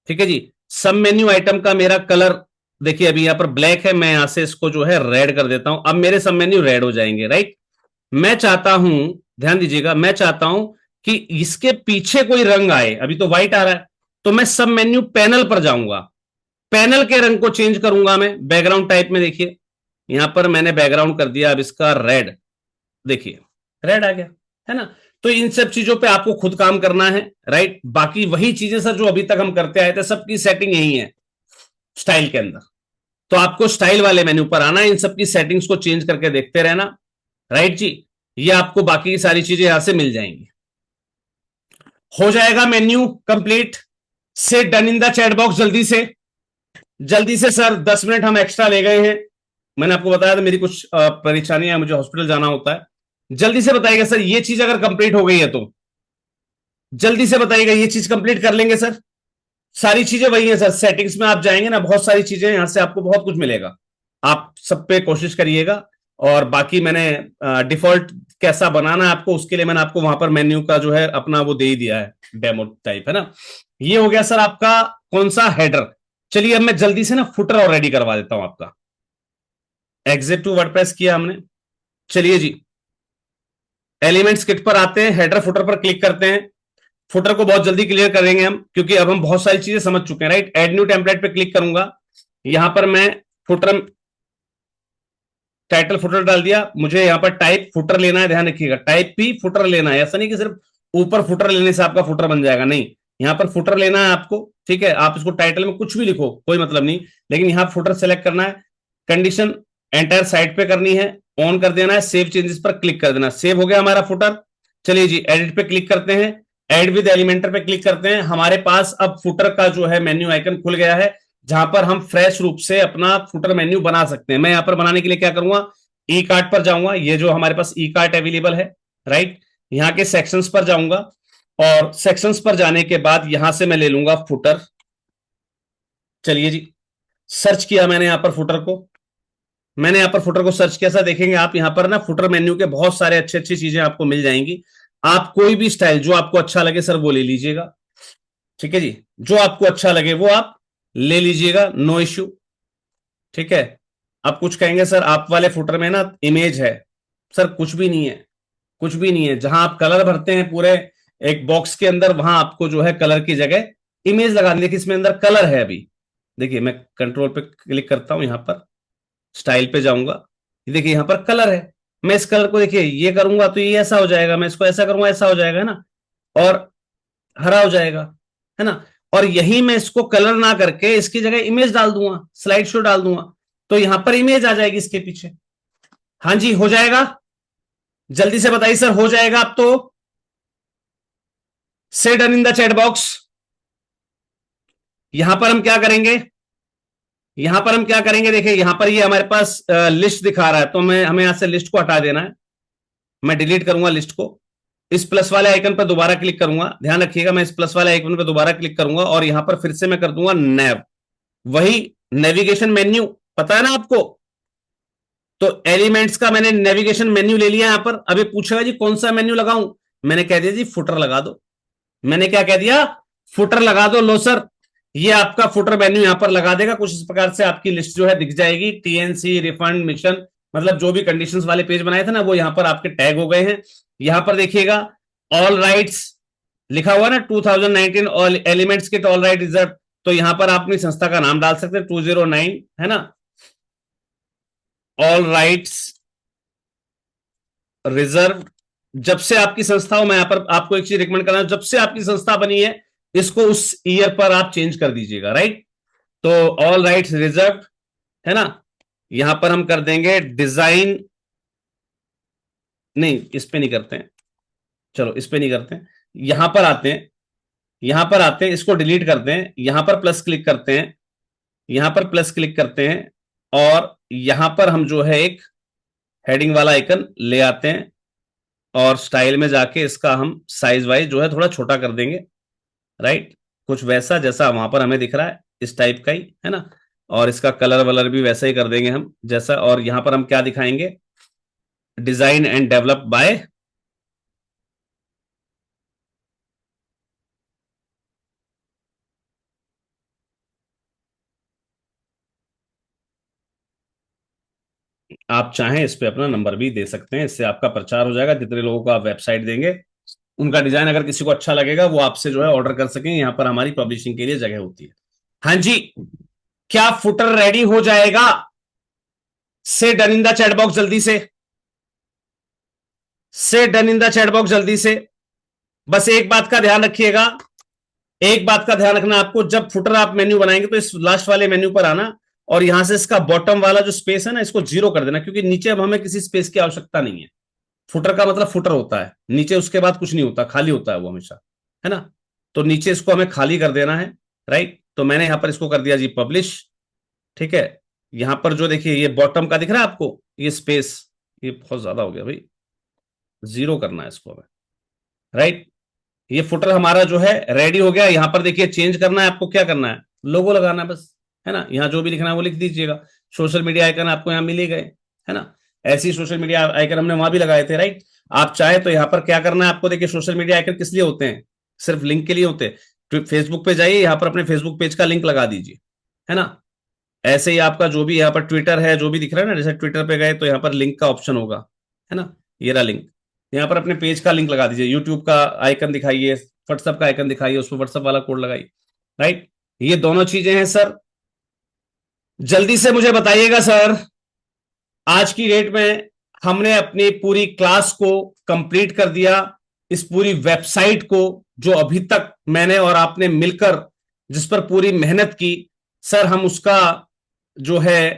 ठीक है जी। सब मेन्यू आइटम का मेरा कलर, देखिए अभी यहां पर ब्लैक है, मैं यहां से इसको जो है रेड कर देता हूं। अब मेरे सब मेन्यू रेड हो जाएंगे, राइट। मैं चाहता हूं, ध्यान दीजिएगा, मैं चाहता हूं कि इसके पीछे कोई रंग आए, अभी तो व्हाइट आ रहा है, तो मैं सब मेन्यू पैनल पर जाऊंगा, पैनल के रंग को चेंज करूंगा मैं। बैकग्राउंड टाइप में देखिए यहां पर मैंने बैकग्राउंड कर दिया अब इसका रेड, देखिए रेड आ गया, है ना। तो इन सब चीजों पे आपको खुद काम करना है, राइट। बाकी वही चीजें सर जो अभी तक हम करते आए थे, सबकी सेटिंग यही है स्टाइल के अंदर। तो आपको स्टाइल वाले मेन्यू पर आना है, इन सबकी सेटिंग्स को चेंज करके देखते रहना, राइट जी। ये आपको बाकी की सारी चीजें यहां से मिल जाएंगी। हो जाएगा मेन्यू कंप्लीट से done in the chat box. जल्दी से, जल्दी से सर, 10 मिनट हम एक्स्ट्रा ले गए हैं। मैंने आपको बताया था मेरी कुछ परेशानियां, मुझे हॉस्पिटल जाना होता है। जल्दी से बताइएगा सर, ये चीज अगर कंप्लीट हो गई है तो जल्दी से बताइएगा, ये चीज कंप्लीट कर लेंगे सर। सारी चीजें वही है सर, सेटिंग्स में आप जाएंगे ना, बहुत सारी चीजें यहां से आपको बहुत कुछ मिलेगा। आप सब पे कोशिश करिएगा। और बाकी मैंने डिफॉल्ट कैसा बनाना है आपको, उसके लिए मैंने आपको वहां पर मेन्यू का जो है अपना वो दे ही दिया है, डेमो टाइप, है ना। ये हो गया सर आपका कौन सा, हेडर। चलिए अब मैं जल्दी से ना फुटर और रेडी करवा देता हूं आपका। एग्जिट टू वर्डप्रेस किया हमने, चलिए जी एलिमेंट्स किट पर आते हैं, हेडर फुटर पर क्लिक करते हैं। फुटर को बहुत जल्दी क्लियर करेंगे हम, क्योंकि अब हम बहुत सारी चीजें समझ चुके हैं, राइट। एड न्यू टेम्पलेट पे क्लिक करूंगा, यहां पर मैं फुटर, टाइटल फुटर डाल दिया। मुझे यहां पर टाइप फुटर लेना है, ध्यान रखिएगा, टाइप भी फुटर लेना है। ऐसा नहीं कि सिर्फ ऊपर फुटर लेने से आपका फुटर बन जाएगा, नहीं, यहां पर फुटर लेना है आपको, ठीक है। आप इसको टाइटल में कुछ भी लिखो, कोई मतलब नहीं, लेकिन यहां फुटर सेलेक्ट करना है। कंडीशन एंटायर साइट पे करनी है, ऑन कर देना है, सेव चेंजेस पर क्लिक कर देना। सेव हो गया हमारा फुटर। चलिए जी एडिट पे क्लिक करते हैं, एड विद एलिमेंटर पे क्लिक करते हैं। हमारे पास अब फुटर का जो है मेन्यू आइकन खुल गया है। जहां पर हम फ्रेश रूप से अपना फुटर मेन्यू बना सकते हैं। मैं यहां पर बनाने के लिए क्या करूंगा, ई कार्ट पर जाऊंगा, ये जो हमारे पास ई कार्ट अवेलेबल है, राइट। यहां के सेक्शंस पर जाऊंगा और सेक्शंस पर जाने के बाद यहां से मैं ले लूंगा फुटर। चलिए जी, सर्च किया मैंने यहां पर फुटर को, मैंने यहां पर फुटर को सर्च किया। सर देखेंगे आप यहां पर ना फुटर मेन्यू के बहुत सारे अच्छी अच्छी चीजें आपको मिल जाएंगी। आप कोई भी स्टाइल जो आपको अच्छा लगे सर वो ले लीजिएगा, ठीक है जी। जो आपको अच्छा लगे वो आप ले लीजिएगा, नो इश्यू, ठीक है। आप कुछ कहेंगे सर आप वाले फुटर में ना इमेज है, सर कुछ भी नहीं है, कुछ भी नहीं है। जहां आप कलर भरते हैं पूरे एक बॉक्स के अंदर, वहां आपको जो है कलर की जगह इमेज लगानी। देखिए इसमें अंदर कलर है अभी, देखिए मैं कंट्रोल पे क्लिक करता हूं, यहां पर स्टाइल पे जाऊंगा, देखिए यहां पर कलर है। मैं इस कलर को देखिए ये करूंगा तो ये ऐसा हो जाएगा, मैं इसको ऐसा करूंगा ऐसा हो जाएगा, है ना, और हरा हो जाएगा, है ना। और यही मैं इसको कलर ना करके इसकी जगह इमेज डाल दूंगा, स्लाइड शो डाल दूंगा, तो यहां पर इमेज आ जाएगी इसके पीछे। हाँ जी हो जाएगा, जल्दी से बताइए सर हो जाएगा आप तो से done in the chat box. यहां पर हम क्या करेंगे, यहां पर हम क्या करेंगे, देखिए यहां पर ये हमारे पास लिस्ट दिखा रहा है, तो मैं हमें यहां से लिस्ट को हटा देना है। मैं डिलीट करूंगा लिस्ट को, इस प्लस वाले आइकन पर दोबारा क्लिक करूंगा, ध्यान रखिएगा मैं इस प्लस वाले आइकन पर दोबारा क्लिक करूंगा और यहां पर फिर से मैं कर दूंगा नैव, वही नेविगेशन मेन्यू, पता है ना आपको। तो एलिमेंट्स का मैंने नेविगेशन मेन्यू ले लिया, यहां पर अभी पूछेगा जी कौन सा मेन्यू लगाऊं, मैंने कह दिया जी फुटर लगा दो। मैंने क्या कह दिया, फुटर लगा दो, लो सर ये आपका फुटर मेन्यू यहां पर लगा देगा। कुछ इस प्रकार से आपकी लिस्ट जो है दिख जाएगी, टीएनसी रिफंड मिशन, मतलब जो भी कंडीशंस वाले पेज बनाए थे ना वो यहां पर आपके टैग हो गए हैं। यहां पर देखिएगा ऑल राइट्स लिखा हुआ ना, 2019 all elements kit all right reserve, तो यहां पर आप अपनी संस्था का नाम डाल सकते हैं 209, है ना, ऑल राइट्स रिजर्व। जब से आपकी संस्था हो, मैं यहां पर आपको एक चीज रिकमेंड कर रहा हूं, जब से आपकी संस्था बनी है इसको उस ईयर पर आप चेंज कर दीजिएगा, राइट। तो ऑल राइट्स रिजर्व, है ना। यहां पर हम कर देंगे डिजाइन, नहीं इस पे नहीं करते हैं, चलो इस पे नहीं करते हैं। यहां पर आते हैं, यहां पर आते हैं, इसको डिलीट करते हैं, यहां पर प्लस क्लिक करते हैं, यहां पर प्लस क्लिक करते हैं और यहां पर हम जो है एक हेडिंग वाला आइकन ले आते हैं और स्टाइल में जाके इसका हम साइज वाइज जो है थोड़ा छोटा कर देंगे, राइट। कुछ वैसा जैसा वहां पर हमें दिख रहा है इस टाइप का ही, है ना। और इसका कलर वलर भी वैसा ही कर देंगे हम जैसा, और यहां पर हम क्या दिखाएंगे, डिजाइन एंड डेवलप बाय, आप चाहें इस पे अपना नंबर भी दे सकते हैं, इससे आपका प्रचार हो जाएगा। जितने लोगों को आप वेबसाइट देंगे उनका डिजाइन अगर किसी को अच्छा लगेगा वो आपसे जो है ऑर्डर कर सकें, यहां पर हमारी पब्लिशिंग के लिए जगह होती है। हाँ जी, क्या फुटर रेडी हो जाएगा, से done in the chat box जल्दी से done in the chat box जल्दी से। बस एक बात का ध्यान रखिएगा, एक बात का ध्यान रखना आपको, जब फुटर आप मेन्यू बनाएंगे तो इस लास्ट वाले मेन्यू पर आना और यहां से इसका बॉटम वाला जो स्पेस है ना इसको जीरो कर देना, क्योंकि नीचे अब हमें किसी स्पेस की आवश्यकता नहीं है। फुटर का मतलब फुटर होता है, नीचे उसके बाद कुछ नहीं होता, खाली होता है वो हमेशा, है ना। तो नीचे इसको हमें खाली कर देना है, राइट। तो मैंने यहां पर इसको कर दिया जी पब्लिश, ठीक है। यहां पर जो देखिए ये बॉटम का दिख रहा है आपको ये स्पेस, ये बहुत ज्यादा हो गया भाई, जीरो करना है इसको हमें, राइट। ये फुटर हमारा जो है रेडी हो गया। यहां पर देखिए चेंज करना है आपको, क्या करना है, लोगो लगाना है बस, है ना। यहां जो भी लिखना है वो लिख दीजिएगा। सोशल मीडिया आइकन आपको यहां मिल ही गए, है ना। ऐसी सोशल मीडिया आइकन हमने वहां भी लगाए थे, राइट। आप चाहे तो यहां पर क्या करना है आपको, देखिए सोशल मीडिया आइकन किस लिए होते हैं, सिर्फ लिंक के लिए होते हैं। तो फेसबुक पे जाइए, यहां पर अपने फेसबुक पेज का लिंक लगा दीजिए, है ना। ऐसे ही आपका जो भी यहाँ पर ट्विटर है जो भी दिख रहा है ना, जैसे ट्विटर पे गए तो यहाँ पर लिंक का ऑप्शन होगा, है ना, ये रहा लिंक। यहाँ पर अपने पेज का लिंक लगा दीजिए, यूट्यूब का आइकन दिखाइए, व्हाट्सएप का आइकन दिखाइए, उसमें व्हाट्सएप वाला कोड लगाइए, राइट। ये दोनों चीजें हैं सर, जल्दी से मुझे बताइएगा सर। आज की डेट में हमने अपनी पूरी क्लास को कंप्लीट कर दिया, इस पूरी वेबसाइट को जो अभी तक मैंने और आपने मिलकर जिस पर पूरी मेहनत की, सर हम उसका जो है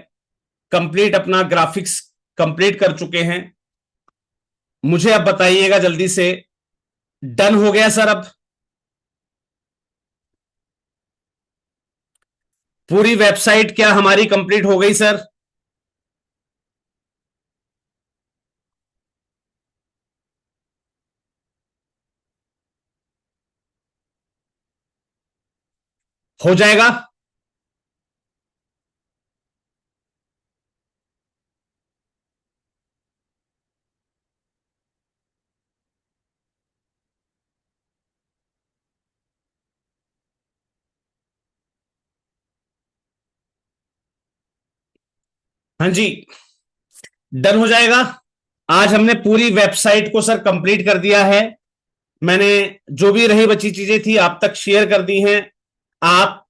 कंप्लीट अपना ग्राफिक्स कंप्लीट कर चुके हैं। मुझे अब बताइएगा जल्दी से, डन हो गया सर अब। पूरी वेबसाइट क्या हमारी कंप्लीट हो गई सर? हो जाएगा। हाँ जी, डन हो जाएगा। आज हमने पूरी वेबसाइट को सर कंप्लीट कर दिया है। मैंने जो भी रही बची चीजें थी आप तक शेयर कर दी हैं। आप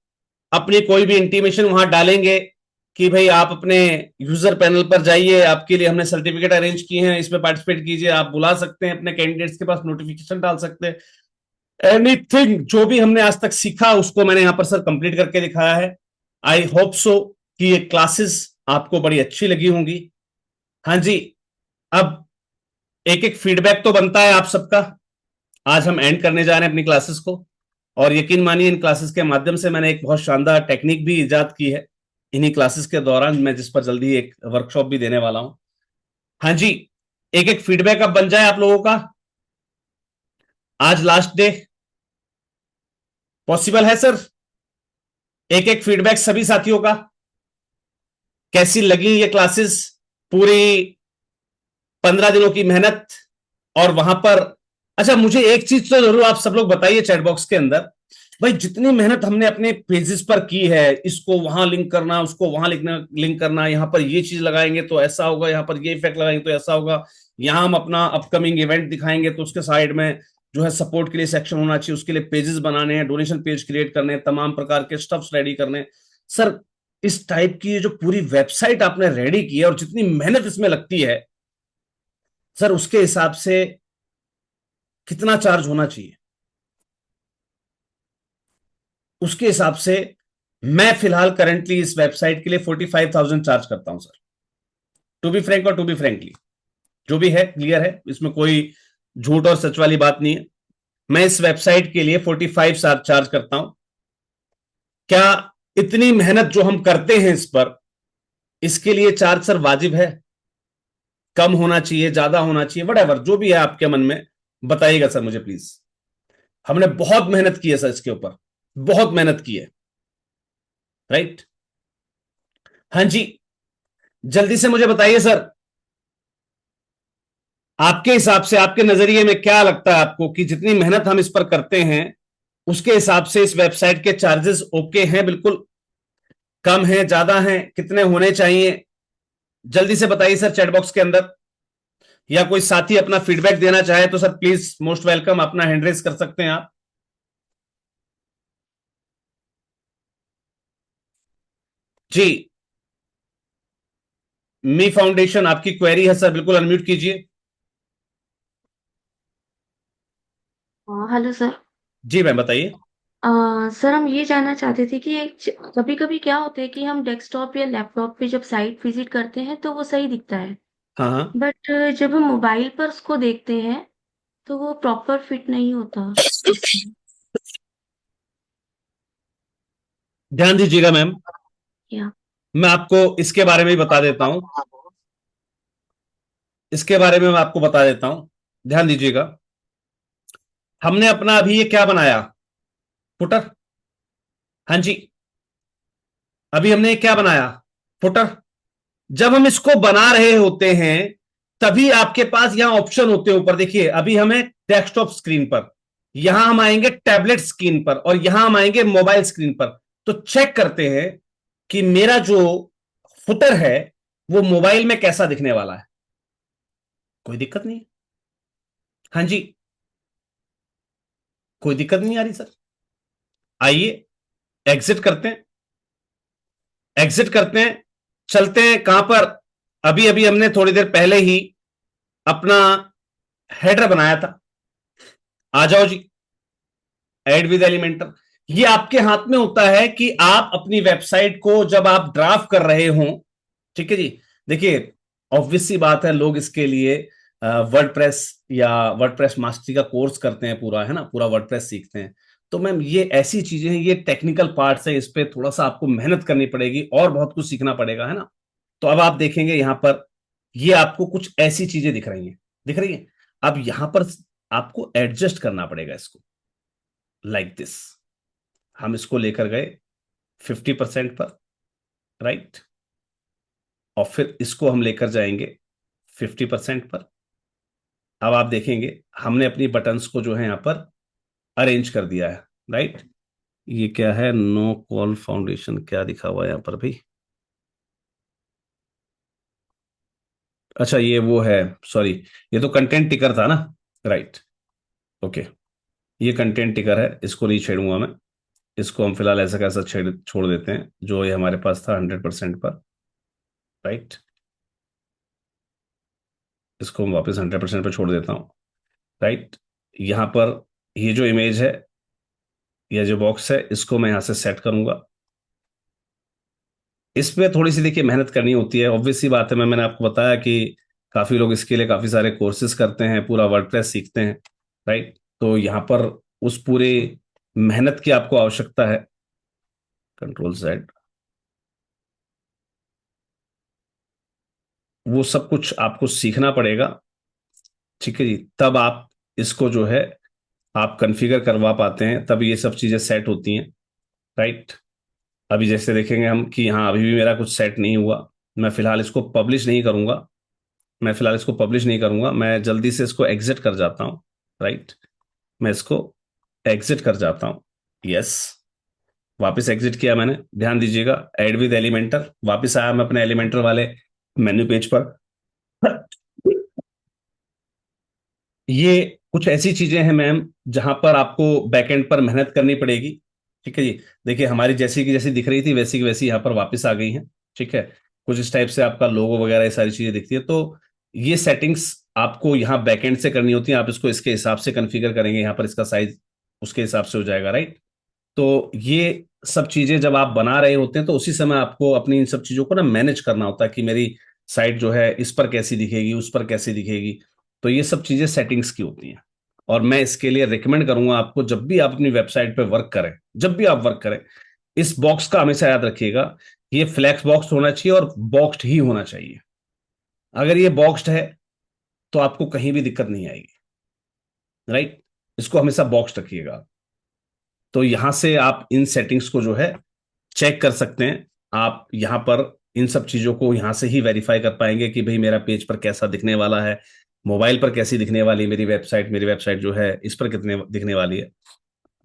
अपनी कोई भी इंटीमेशन वहां डालेंगे कि भाई आप अपने यूजर पैनल पर जाइए, आपके लिए हमने सर्टिफिकेट अरेंज किए हैं, इसमें पार्टिसिपेट कीजिए, आप बुला सकते हैं अपने कैंडिडेट्स के पास, नोटिफिकेशन डाल सकते हैं। एनीथिंग जो भी हमने आज तक सीखा उसको मैंने यहां पर सर कंप्लीट करके दिखाया है। आई होप सो कि ये क्लासेस आपको बड़ी अच्छी लगी होंगी। हाँ जी, अब एक एक फीडबैक तो बनता है आप सबका। आज हम एंड करने जा रहे हैं अपनी क्लासेस को, और यकीन मानिए इन क्लासेस के माध्यम से मैंने एक बहुत शानदार टेक्निक भी इजाद की है इन्हीं क्लासेस के दौरान, मैं जिस पर जल्दी एक वर्कशॉप भी देने वाला हूं। हाँ जी, एक एक फीडबैक अब बन जाए आप लोगों का। आज लास्ट डे, पॉसिबल है सर? एक एक फीडबैक सभी साथियों का, कैसी लगी ये क्लासेस, पूरी 15 दिनों की मेहनत। और वहां पर अच्छा, मुझे एक चीज तो जरूर आप सब लोग बताइए चैट बॉक्स के अंदर, भाई जितनी मेहनत हमने अपने पेजेस पर की है, इसको वहां लिंक करना, उसको वहां लिखना, लिंक करना, यहां पर ये चीज लगाएंगे तो ऐसा होगा, यहां पर ये इफेक्ट लगाएंगे तो ऐसा होगा, यहां हम अपना अपकमिंग इवेंट दिखाएंगे तो उसके साइड में जो है सपोर्ट के लिए सेक्शन होना चाहिए, उसके लिए पेजेस बनाने हैं, डोनेशन पेज क्रिएट करने हैं, तमाम प्रकार के स्टफ्स रेडी करने हैं। सर इस टाइप की जो पूरी वेबसाइट आपने रेडी की है और जितनी मेहनत इसमें लगती है सर, उसके हिसाब से कितना चार्ज होना चाहिए, उसके हिसाब से मैं फिलहाल करंटली इस वेबसाइट के लिए 45,000 चार्ज करता हूं सर। टू बी फ्रैंक और टू बी फ्रैंकली, जो भी है क्लियर है, इसमें कोई झूठ और सच वाली बात नहीं है। मैं इस वेबसाइट के लिए 45 चार्ज करता हूं। क्या इतनी मेहनत जो हम करते हैं इस पर, इसके लिए चार्ज सर वाजिब है, कम होना चाहिए, ज्यादा होना चाहिए, वट जो भी है आपके मन में बताइएगा सर मुझे प्लीज। हमने बहुत मेहनत की है सर इसके ऊपर, बहुत मेहनत की है। राइट? हाँ जी, जल्दी से मुझे बताइए सर, आपके हिसाब से, आपके नजरिए में क्या लगता है आपको कि जितनी मेहनत हम इस पर करते हैं उसके हिसाब से इस वेबसाइट के चार्जेस ओके हैं, बिल्कुल कम है, ज्यादा हैं, कितने होने चाहिए? जल्दी से बताइए सर चैट बॉक्स के अंदर। या कोई साथी अपना फीडबैक देना चाहे तो सर प्लीज मोस्ट वेलकम, अपना हैंड रेज कर सकते हैं आप। जी, मी फाउंडेशन आपकी क्वेरी है सर, बिल्कुल अनम्यूट कीजिए। हाँ, हेलो सर। जी मैम बताइए। सर हम ये जानना चाहते थे कि कभी कभी क्या होता है कि हम डेस्कटॉप या लैपटॉप पे जब साइट विजिट करते हैं तो वो सही दिखता है, हाँ हाँ, बट जब हम मोबाइल पर उसको देखते हैं तो वो प्रॉपर फिट नहीं होता। इसलिए ध्यान दीजिएगा मैम, या मैं आपको इसके बारे में भी बता देता हूं, इसके बारे में मैं आपको बता देता हूं, ध्यान दीजिएगा। हमने अपना अभी ये क्या बनाया, फुटर। हाँ जी, अभी हमने ये क्या बनाया, फुटर। जब हम इसको बना रहे होते हैं तभी आपके पास यहां ऑप्शन होते हैं ऊपर, देखिए अभी हमें डेस्कटॉप स्क्रीन पर, यहां हम आएंगे टैबलेट स्क्रीन पर, और यहां हम आएंगे मोबाइल स्क्रीन पर। तो चेक करते हैं कि मेरा जो फुटर है वो मोबाइल में कैसा दिखने वाला है। कोई दिक्कत नहीं है? हाँ जी, कोई दिक्कत नहीं आ रही सर। आइए, एग्जिट करते हैं, एग्जिट करते हैं, चलते हैं कहां पर। अभी अभी हमने थोड़ी देर पहले ही अपना हेडर बनाया था, आ जाओ जी, ऐड विद एलिमेंटर। ये आपके हाथ में होता है कि आप अपनी वेबसाइट को जब आप ड्राफ्ट कर रहे हो, ठीक है जी। देखिए ऑब्वियस सी बात है, लोग इसके लिए वर्डप्रेस या वर्डप्रेस मास्टरी का कोर्स करते हैं पूरा, है ना, पूरा वर्डप्रेस सीखते हैं। तो मैम ये ऐसी चीजें हैं, ये टेक्निकल पार्ट्स है, इस पे थोड़ा सा आपको मेहनत करनी पड़ेगी और बहुत कुछ सीखना पड़ेगा, है ना। तो अब आप देखेंगे यहां पर ये आपको कुछ ऐसी चीजें दिख रही हैं, दिख रही हैं। अब यहां पर आपको एडजस्ट करना पड़ेगा इसको, लाइक दिस। हम इसको लेकर गए 50% पर, राइट, और फिर इसको हम लेकर जाएंगे 50% पर। अब आप देखेंगे हमने अपनी बटन्स को जो है यहां पर अरेंज कर दिया है, राइट। ये क्या है, नो कॉल फाउंडेशन, क्या दिखा हुआ है यहां पर भी? अच्छा ये वो है, सॉरी, ये तो कंटेंट टिकर था ना, राइट, ओके। ये कंटेंट टिकर है, इसको नहीं छेड़ूंगा मैं। इसको हम फिलहाल ऐसा कैसा छेड़ छोड़ देते हैं, जो ये हमारे पास था 100% पर, राइट। इसको हम वापस 100% पर छोड़ देता हूँ, राइट। यहाँ पर ये जो इमेज है या जो बॉक्स है, इसको मैं यहाँ से सेट करूंगा। इसमें थोड़ी सी देखिए मेहनत करनी होती है, ऑब्वियस सी बात है। मैंने आपको बताया कि काफी लोग इसके लिए काफी सारे कोर्सेज करते हैं, पूरा वर्डप्रेस सीखते हैं, राइट। तो यहाँ पर उस पूरे मेहनत की आपको आवश्यकता है। कंट्रोल Z, वो सब कुछ आपको सीखना पड़ेगा, ठीक है जी। तब आप इसको जो है आप कॉन्फ़िगर करवा पाते हैं, तब ये सब चीजें सेट होती हैं, राइट। अभी जैसे देखेंगे हम कि हाँ अभी भी मेरा कुछ सेट नहीं हुआ। मैं फिलहाल इसको पब्लिश नहीं करूंगा, मैं जल्दी से इसको एग्जिट कर जाता हूं, राइट। मैं इसको एग्जिट कर जाता हूं, यस। वापस एग्जिट किया मैंने, ध्यान दीजिएगा, ऐड विद एलिमेंटर, वापस आया मैं अपने एलिमेंटर वाले मेन्यू पेज पर। ये कुछ ऐसी चीजें हैं मैम जहां पर आपको बैकएंड पर मेहनत करनी पड़ेगी, ठीक है जी। देखिए हमारी जैसी की जैसी दिख रही थी वैसी की वैसी यहाँ पर वापस आ गई हैं, ठीक है। कुछ इस टाइप से आपका लोगो वगैरह ये सारी चीजें दिखती है। तो ये सेटिंग्स आपको यहाँ बैकएंड से करनी होती है। आप इसको इसके हिसाब से कॉन्फ़िगर करेंगे, यहाँ पर इसका साइज उसके हिसाब से हो जाएगा, राइट। तो ये सब चीजें जब आप बना रहे होते हैं तो उसी समय आपको अपनी इन सब चीजों को ना मैनेज करना होता है कि मेरी साइट जो है इस पर कैसी दिखेगी, उस पर कैसी दिखेगी। तो ये सब चीजें सेटिंग्स की होती हैं। और मैं इसके लिए रिकमेंड करूंगा आपको, जब भी आप अपनी वेबसाइट पे वर्क करें, जब भी आप वर्क करें, इस बॉक्स का हमेशा याद रखिएगा, ये फ्लैक्स बॉक्स होना चाहिए और बॉक्स्ड ही होना चाहिए। अगर ये बॉक्स्ड है तो आपको कहीं भी दिक्कत नहीं आएगी, राइट। इसको हमेशा बॉक्स रखिएगा। तो यहां से आप इन सेटिंग्स को जो है चेक कर सकते हैं। आप यहां पर इन सब चीजों को यहां से ही वेरीफाई कर पाएंगे कि भाई मेरा पेज पर कैसा दिखने वाला है, मोबाइल पर कैसी दिखने वाली है मेरी वेबसाइट जो है इस पर कितने दिखने वाली है।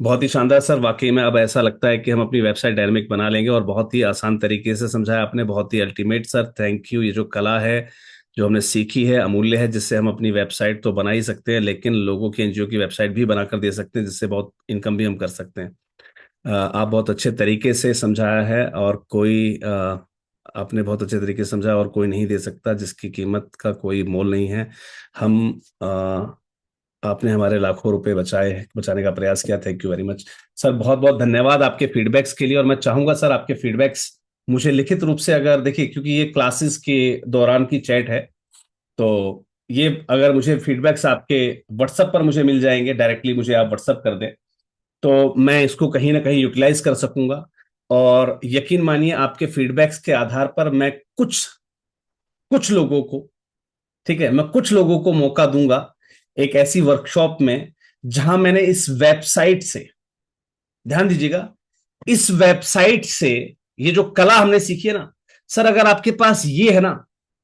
बहुत ही शानदार सर, वाकई में अब ऐसा लगता है कि हम अपनी वेबसाइट डायनेमिक बना लेंगे, और बहुत ही आसान तरीके से समझाया आपने, बहुत ही अल्टीमेट सर, थैंक यू। ये जो कला है जो हमने सीखी है अमूल्य है, जिससे हम अपनी वेबसाइट तो बना ही सकते हैं लेकिन लोगों की, एनजीओ की वेबसाइट भी बनाकर दे सकते हैं, जिससे बहुत इनकम भी हम कर सकते हैं। आप बहुत अच्छे तरीके से समझाया है, और कोई आपने बहुत अच्छे तरीके से समझाया, और कोई नहीं दे सकता, जिसकी कीमत का कोई मोल नहीं है। हम आपने हमारे लाखों रुपए बचाने का प्रयास किया, thank you very much sir. बहुत बहुत धन्यवाद आपके फीडबैक्स के लिए। और मैं चाहूंगा सर आपके फीडबैक्स मुझे लिखित रूप से, अगर देखिए क्योंकि ये क्लासेस के दौरान की चैट है, तो ये अगर मुझे फीडबैक्स आपके व्हाट्सएप पर मुझे मिल जाएंगे, डायरेक्टली मुझे आप व्हाट्सएप कर दें, तो मैं इसको कहीं ना कहीं यूटिलाइज कर सकूंगा। और यकीन मानिए आपके फीडबैक्स के आधार पर मैं कुछ कुछ लोगों को, ठीक है, मैं कुछ लोगों को मौका दूंगा एक ऐसी वर्कशॉप में जहां मैंने इस वेबसाइट से, ध्यान दीजिएगा, इस वेबसाइट से ये जो कला हमने सीखी है ना सर, अगर आपके पास ये है ना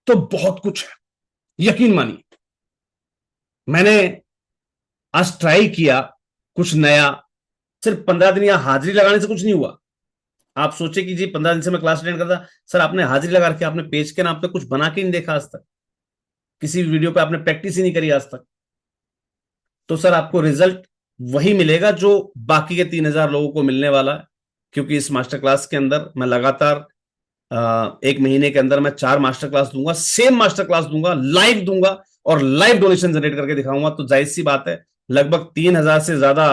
तो बहुत कुछ है, यकीन मानिए। मैंने आज ट्राई किया कुछ नया, सिर्फ 15 दिन यहाँ हाजिरी लगाने से कुछ नहीं हुआ। आप सोचे कि जी 15 दिन से मैं क्लास अटेंड करता, सर आपने हाजिरी लगा के आपने पेज के नाम पे कुछ बना के नहीं देखा आज तक, किसी वीडियो पे आपने प्रैक्टिस ही नहीं करी आज तक, तो सर आपको रिजल्ट वही मिलेगा जो बाकी के 3,000 लोगों को मिलने वाला है। क्योंकि इस मास्टर क्लास के अंदर मैं लगातार 1 महीने के अंदर मैं 4 मास्टर क्लास दूंगा, सेम मास्टर क्लास दूंगा, लाइव दूंगा, और लाइव डोनेशन जनरेट करके दिखाऊंगा। तो जाहिर सी बात है लगभग 3,000 से ज्यादा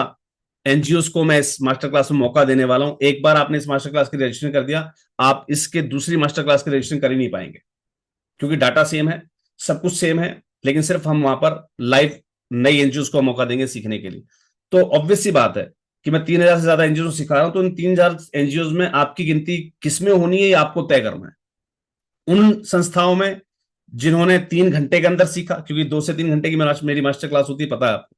एनजीओ को मैं इस मास्टर क्लास में मौका देने वाला हूं। एक बार आपने इस मास्टर क्लास की रजिस्ट्रेशन कर दिया, आप इसके दूसरी मास्टर क्लास की रजिस्ट्रेशन कर ही नहीं पाएंगे, क्योंकि डाटा सेम है, सब कुछ सेम है, लेकिन सिर्फ हम वहां पर लाइव नई एनजीओ को मौका देंगे सीखने के लिए। तो ऑब्वियस सी बात है कि मैं 3,000 से ज्यादा एनजीओ सिखा रहा हूं, तो इन 3,000 एनजीओ में आपकी गिनती किसमें होनी है ये आपको तय करना है। उन संस्थाओं में जिन्होंने 3 घंटे के अंदर सीखा, क्योंकि 2 से 3 घंटे की मेरी मास्टर क्लास होती है, पता है आपको,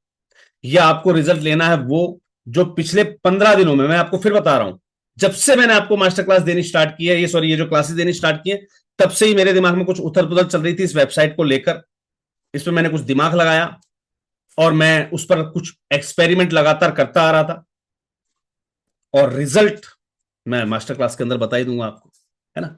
या आपको रिजल्ट लेना है वो जो पिछले 15 दिनों में, मैं आपको फिर बता रहा हूं, जब से मैंने आपको मास्टर क्लास देनी स्टार्ट की है, ये जो क्लासेस देनी स्टार्ट की है, तब से ही मेरे दिमाग में कुछ उथल पुथल चल रही थी इस वेबसाइट को लेकर। इस पर मैंने कुछ दिमाग लगाया और मैं उस पर कुछ एक्सपेरिमेंट लगातार करता आ रहा था, और रिजल्ट मैं मास्टर क्लास के अंदर बता ही दूंगा आपको, है ना।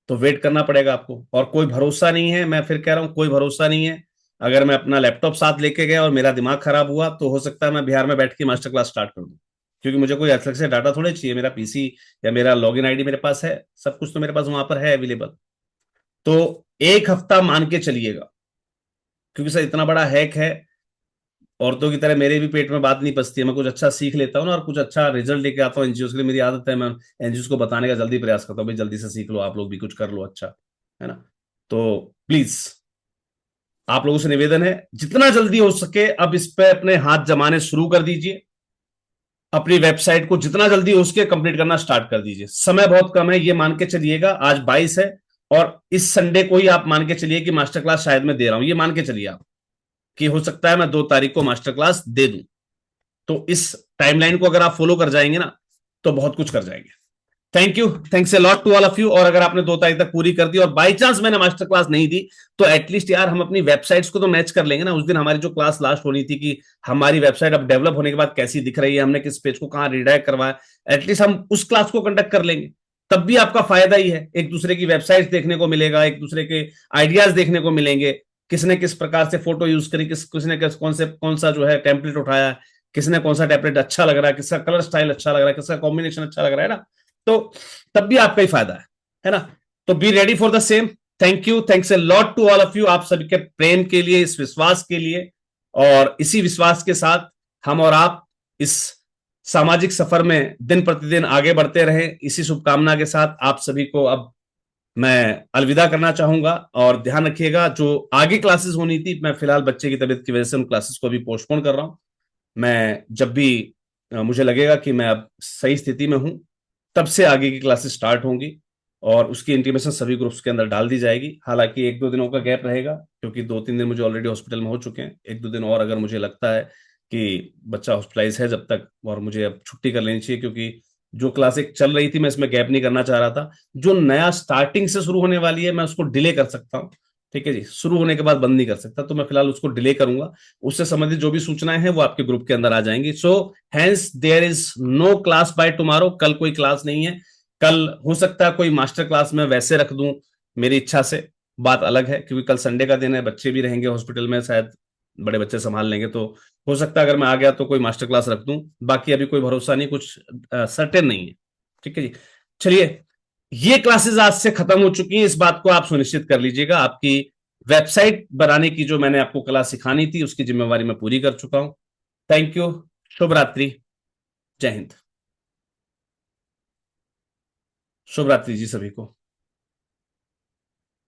तो वेट करना पड़ेगा आपको, और कोई भरोसा नहीं है, मैं फिर कह रहा हूं कोई भरोसा नहीं है। अगर मैं अपना लैपटॉप साथ लेके गया और मेरा दिमाग खराब हुआ, तो हो सकता है मैं बिहार में बैठ के मास्टर क्लास स्टार्ट कर दूं, क्योंकि मुझे कोई अलग से डाटा थोड़े चाहिए। मेरा पीसी या मेरा लॉगिन आईडी मेरे पास है, सब कुछ तो मेरे पास वहां पर है अवेलेबल। तो 1 हफ्ता मान के चलिएगा, क्योंकि सर इतना बड़ा हैक है, औरतों की तरह मेरे भी पेट में बात नहीं पचती है। मैं कुछ अच्छा सीख लेता हूँ ना, और कुछ अच्छा रिजल्ट लेके आता हूँ एनजीओ के लिए, मेरी आदत है। मैं एनजीओ को बताने का जल्दी प्रयास करता हूँ, भाई जल्दी से सीख लो, आप लोग भी कुछ कर लो अच्छा, है ना। तो प्लीज आप लोगों से निवेदन है, जितना जल्दी हो सके अब इस पे अपने हाथ जमाने शुरू कर दीजिए। अपनी वेबसाइट को जितना जल्दी हो सके कंप्लीट करना स्टार्ट कर दीजिए। समय बहुत कम है, ये मान के चलिएगा। आज 22 है, और इस संडे को ही आप मान के चलिए कि मास्टर क्लास शायद मैं दे रहा हूं, ये मान के चलिए आप, कि हो सकता है मैं 2 तारीख को मास्टर क्लास दे दूं। तो इस टाइमलाइन को अगर आप फॉलो कर जाएंगे ना, तो बहुत कुछ कर जाएंगे। Thank you, thanks a lot to all of you. और अगर आपने 2 तारीख तक पूरी कर दी और बाई चांस मैंने मास्टर क्लास नहीं दी, तो एटलीस्ट यार हम अपनी वेबसाइट्स को तो मैच कर लेंगे ना। उस दिन हमारी जो क्लास लास्ट होनी थी कि हमारी वेबसाइट अब डेवलप होने के बाद कैसी दिख रही है, हमने किस पेज को कहां रिडायरेक्ट करवाया, एटलीस्ट हम उस क्लास को कंडक्ट कर लेंगे। तब भी आपका फायदा ही है, एक दूसरे की वेबसाइट देखने को मिलेगा, एक दूसरे के आइडियाज देखने को मिलेंगे, किसने किस प्रकार से फोटो यूज करी, किसने कौन सा जो है टेम्पलेट उठाया, किसने कौन सा टेम्पलेट अच्छा लग रहा है, किसका कलर स्टाइल अच्छा लग रहा है, किसका कॉम्बिनेशन अच्छा लग रहा है ना। तो तब भी आपका ही फायदा है ना। तो be ready for the same. Thank you, thanks a lot to all of you, आप सभी के प्रेम के लिए, इस विश्वास के लिए, और इसी विश्वास के साथ हम और आप इस सामाजिक सफर में दिन प्रतिदिन आगे बढ़ते रहें। इसी शुभकामना के साथ आप सभी को अब मैं अलविदा करना चाहूंगा। और ध्यान रखिएगा, जो आगे क्लासेस होनी थी, मैं फिलहाल बच्चे की तबीयत की वजह से उन क्लासेस को अभी पोस्टपोन कर रहा हूं। मैं जब भी मुझे लगेगा कि मैं अब सही स्थिति में हूं, तब से आगे की क्लासेस स्टार्ट होंगी, और उसकी इंटीमेशन सभी ग्रुप्स के अंदर डाल दी जाएगी। हालांकि 1-2 दिनों का गैप रहेगा, क्योंकि 2-3 दिन मुझे ऑलरेडी हॉस्पिटल में हो चुके हैं। 1-2 दिन और अगर मुझे लगता है कि बच्चा हॉस्पिटलाइज है जब तक, और मुझे अब छुट्टी कर लेनी चाहिए, क्योंकि जो क्लास एक चल रही थी मैं इसमें गैप नहीं करना चाह रहा था। जो नया स्टार्टिंग से शुरू होने वाली है, मैं उसको डिले कर सकता हूँ, ठीक है जी, शुरू होने के बाद बंद नहीं कर सकता, तो मैं फिलहाल उसको डिले करूंगा। उससे संबंधित जो भी सूचनाएं हैं वो आपके ग्रुप के अंदर आ जाएंगी। So hence there is no class by tomorrow, कल कोई क्लास नहीं है। कल हो सकता है कोई मास्टर क्लास में वैसे रख दूं, मेरी इच्छा से, बात अलग है, क्योंकि कल संडे का दिन है, बच्चे भी रहेंगे हॉस्पिटल में, शायद बड़े बच्चे संभाल लेंगे, तो हो सकता है अगर मैं आ गया तो कोई मास्टर क्लास रख दूं। बाकी अभी कोई भरोसा नहीं, कुछ सर्टेन नहीं है, ठीक है जी। चलिए, ये क्लासेस आज से खत्म हो चुकी हैं, इस बात को आप सुनिश्चित कर लीजिएगा। आपकी वेबसाइट बनाने की जो मैंने आपको कला सिखानी थी, उसकी जिम्मेवारी मैं पूरी कर चुका हूं। थैंक यू, शुभ रात्रि, जय हिंद। शुभ रात्रि जी सभी को।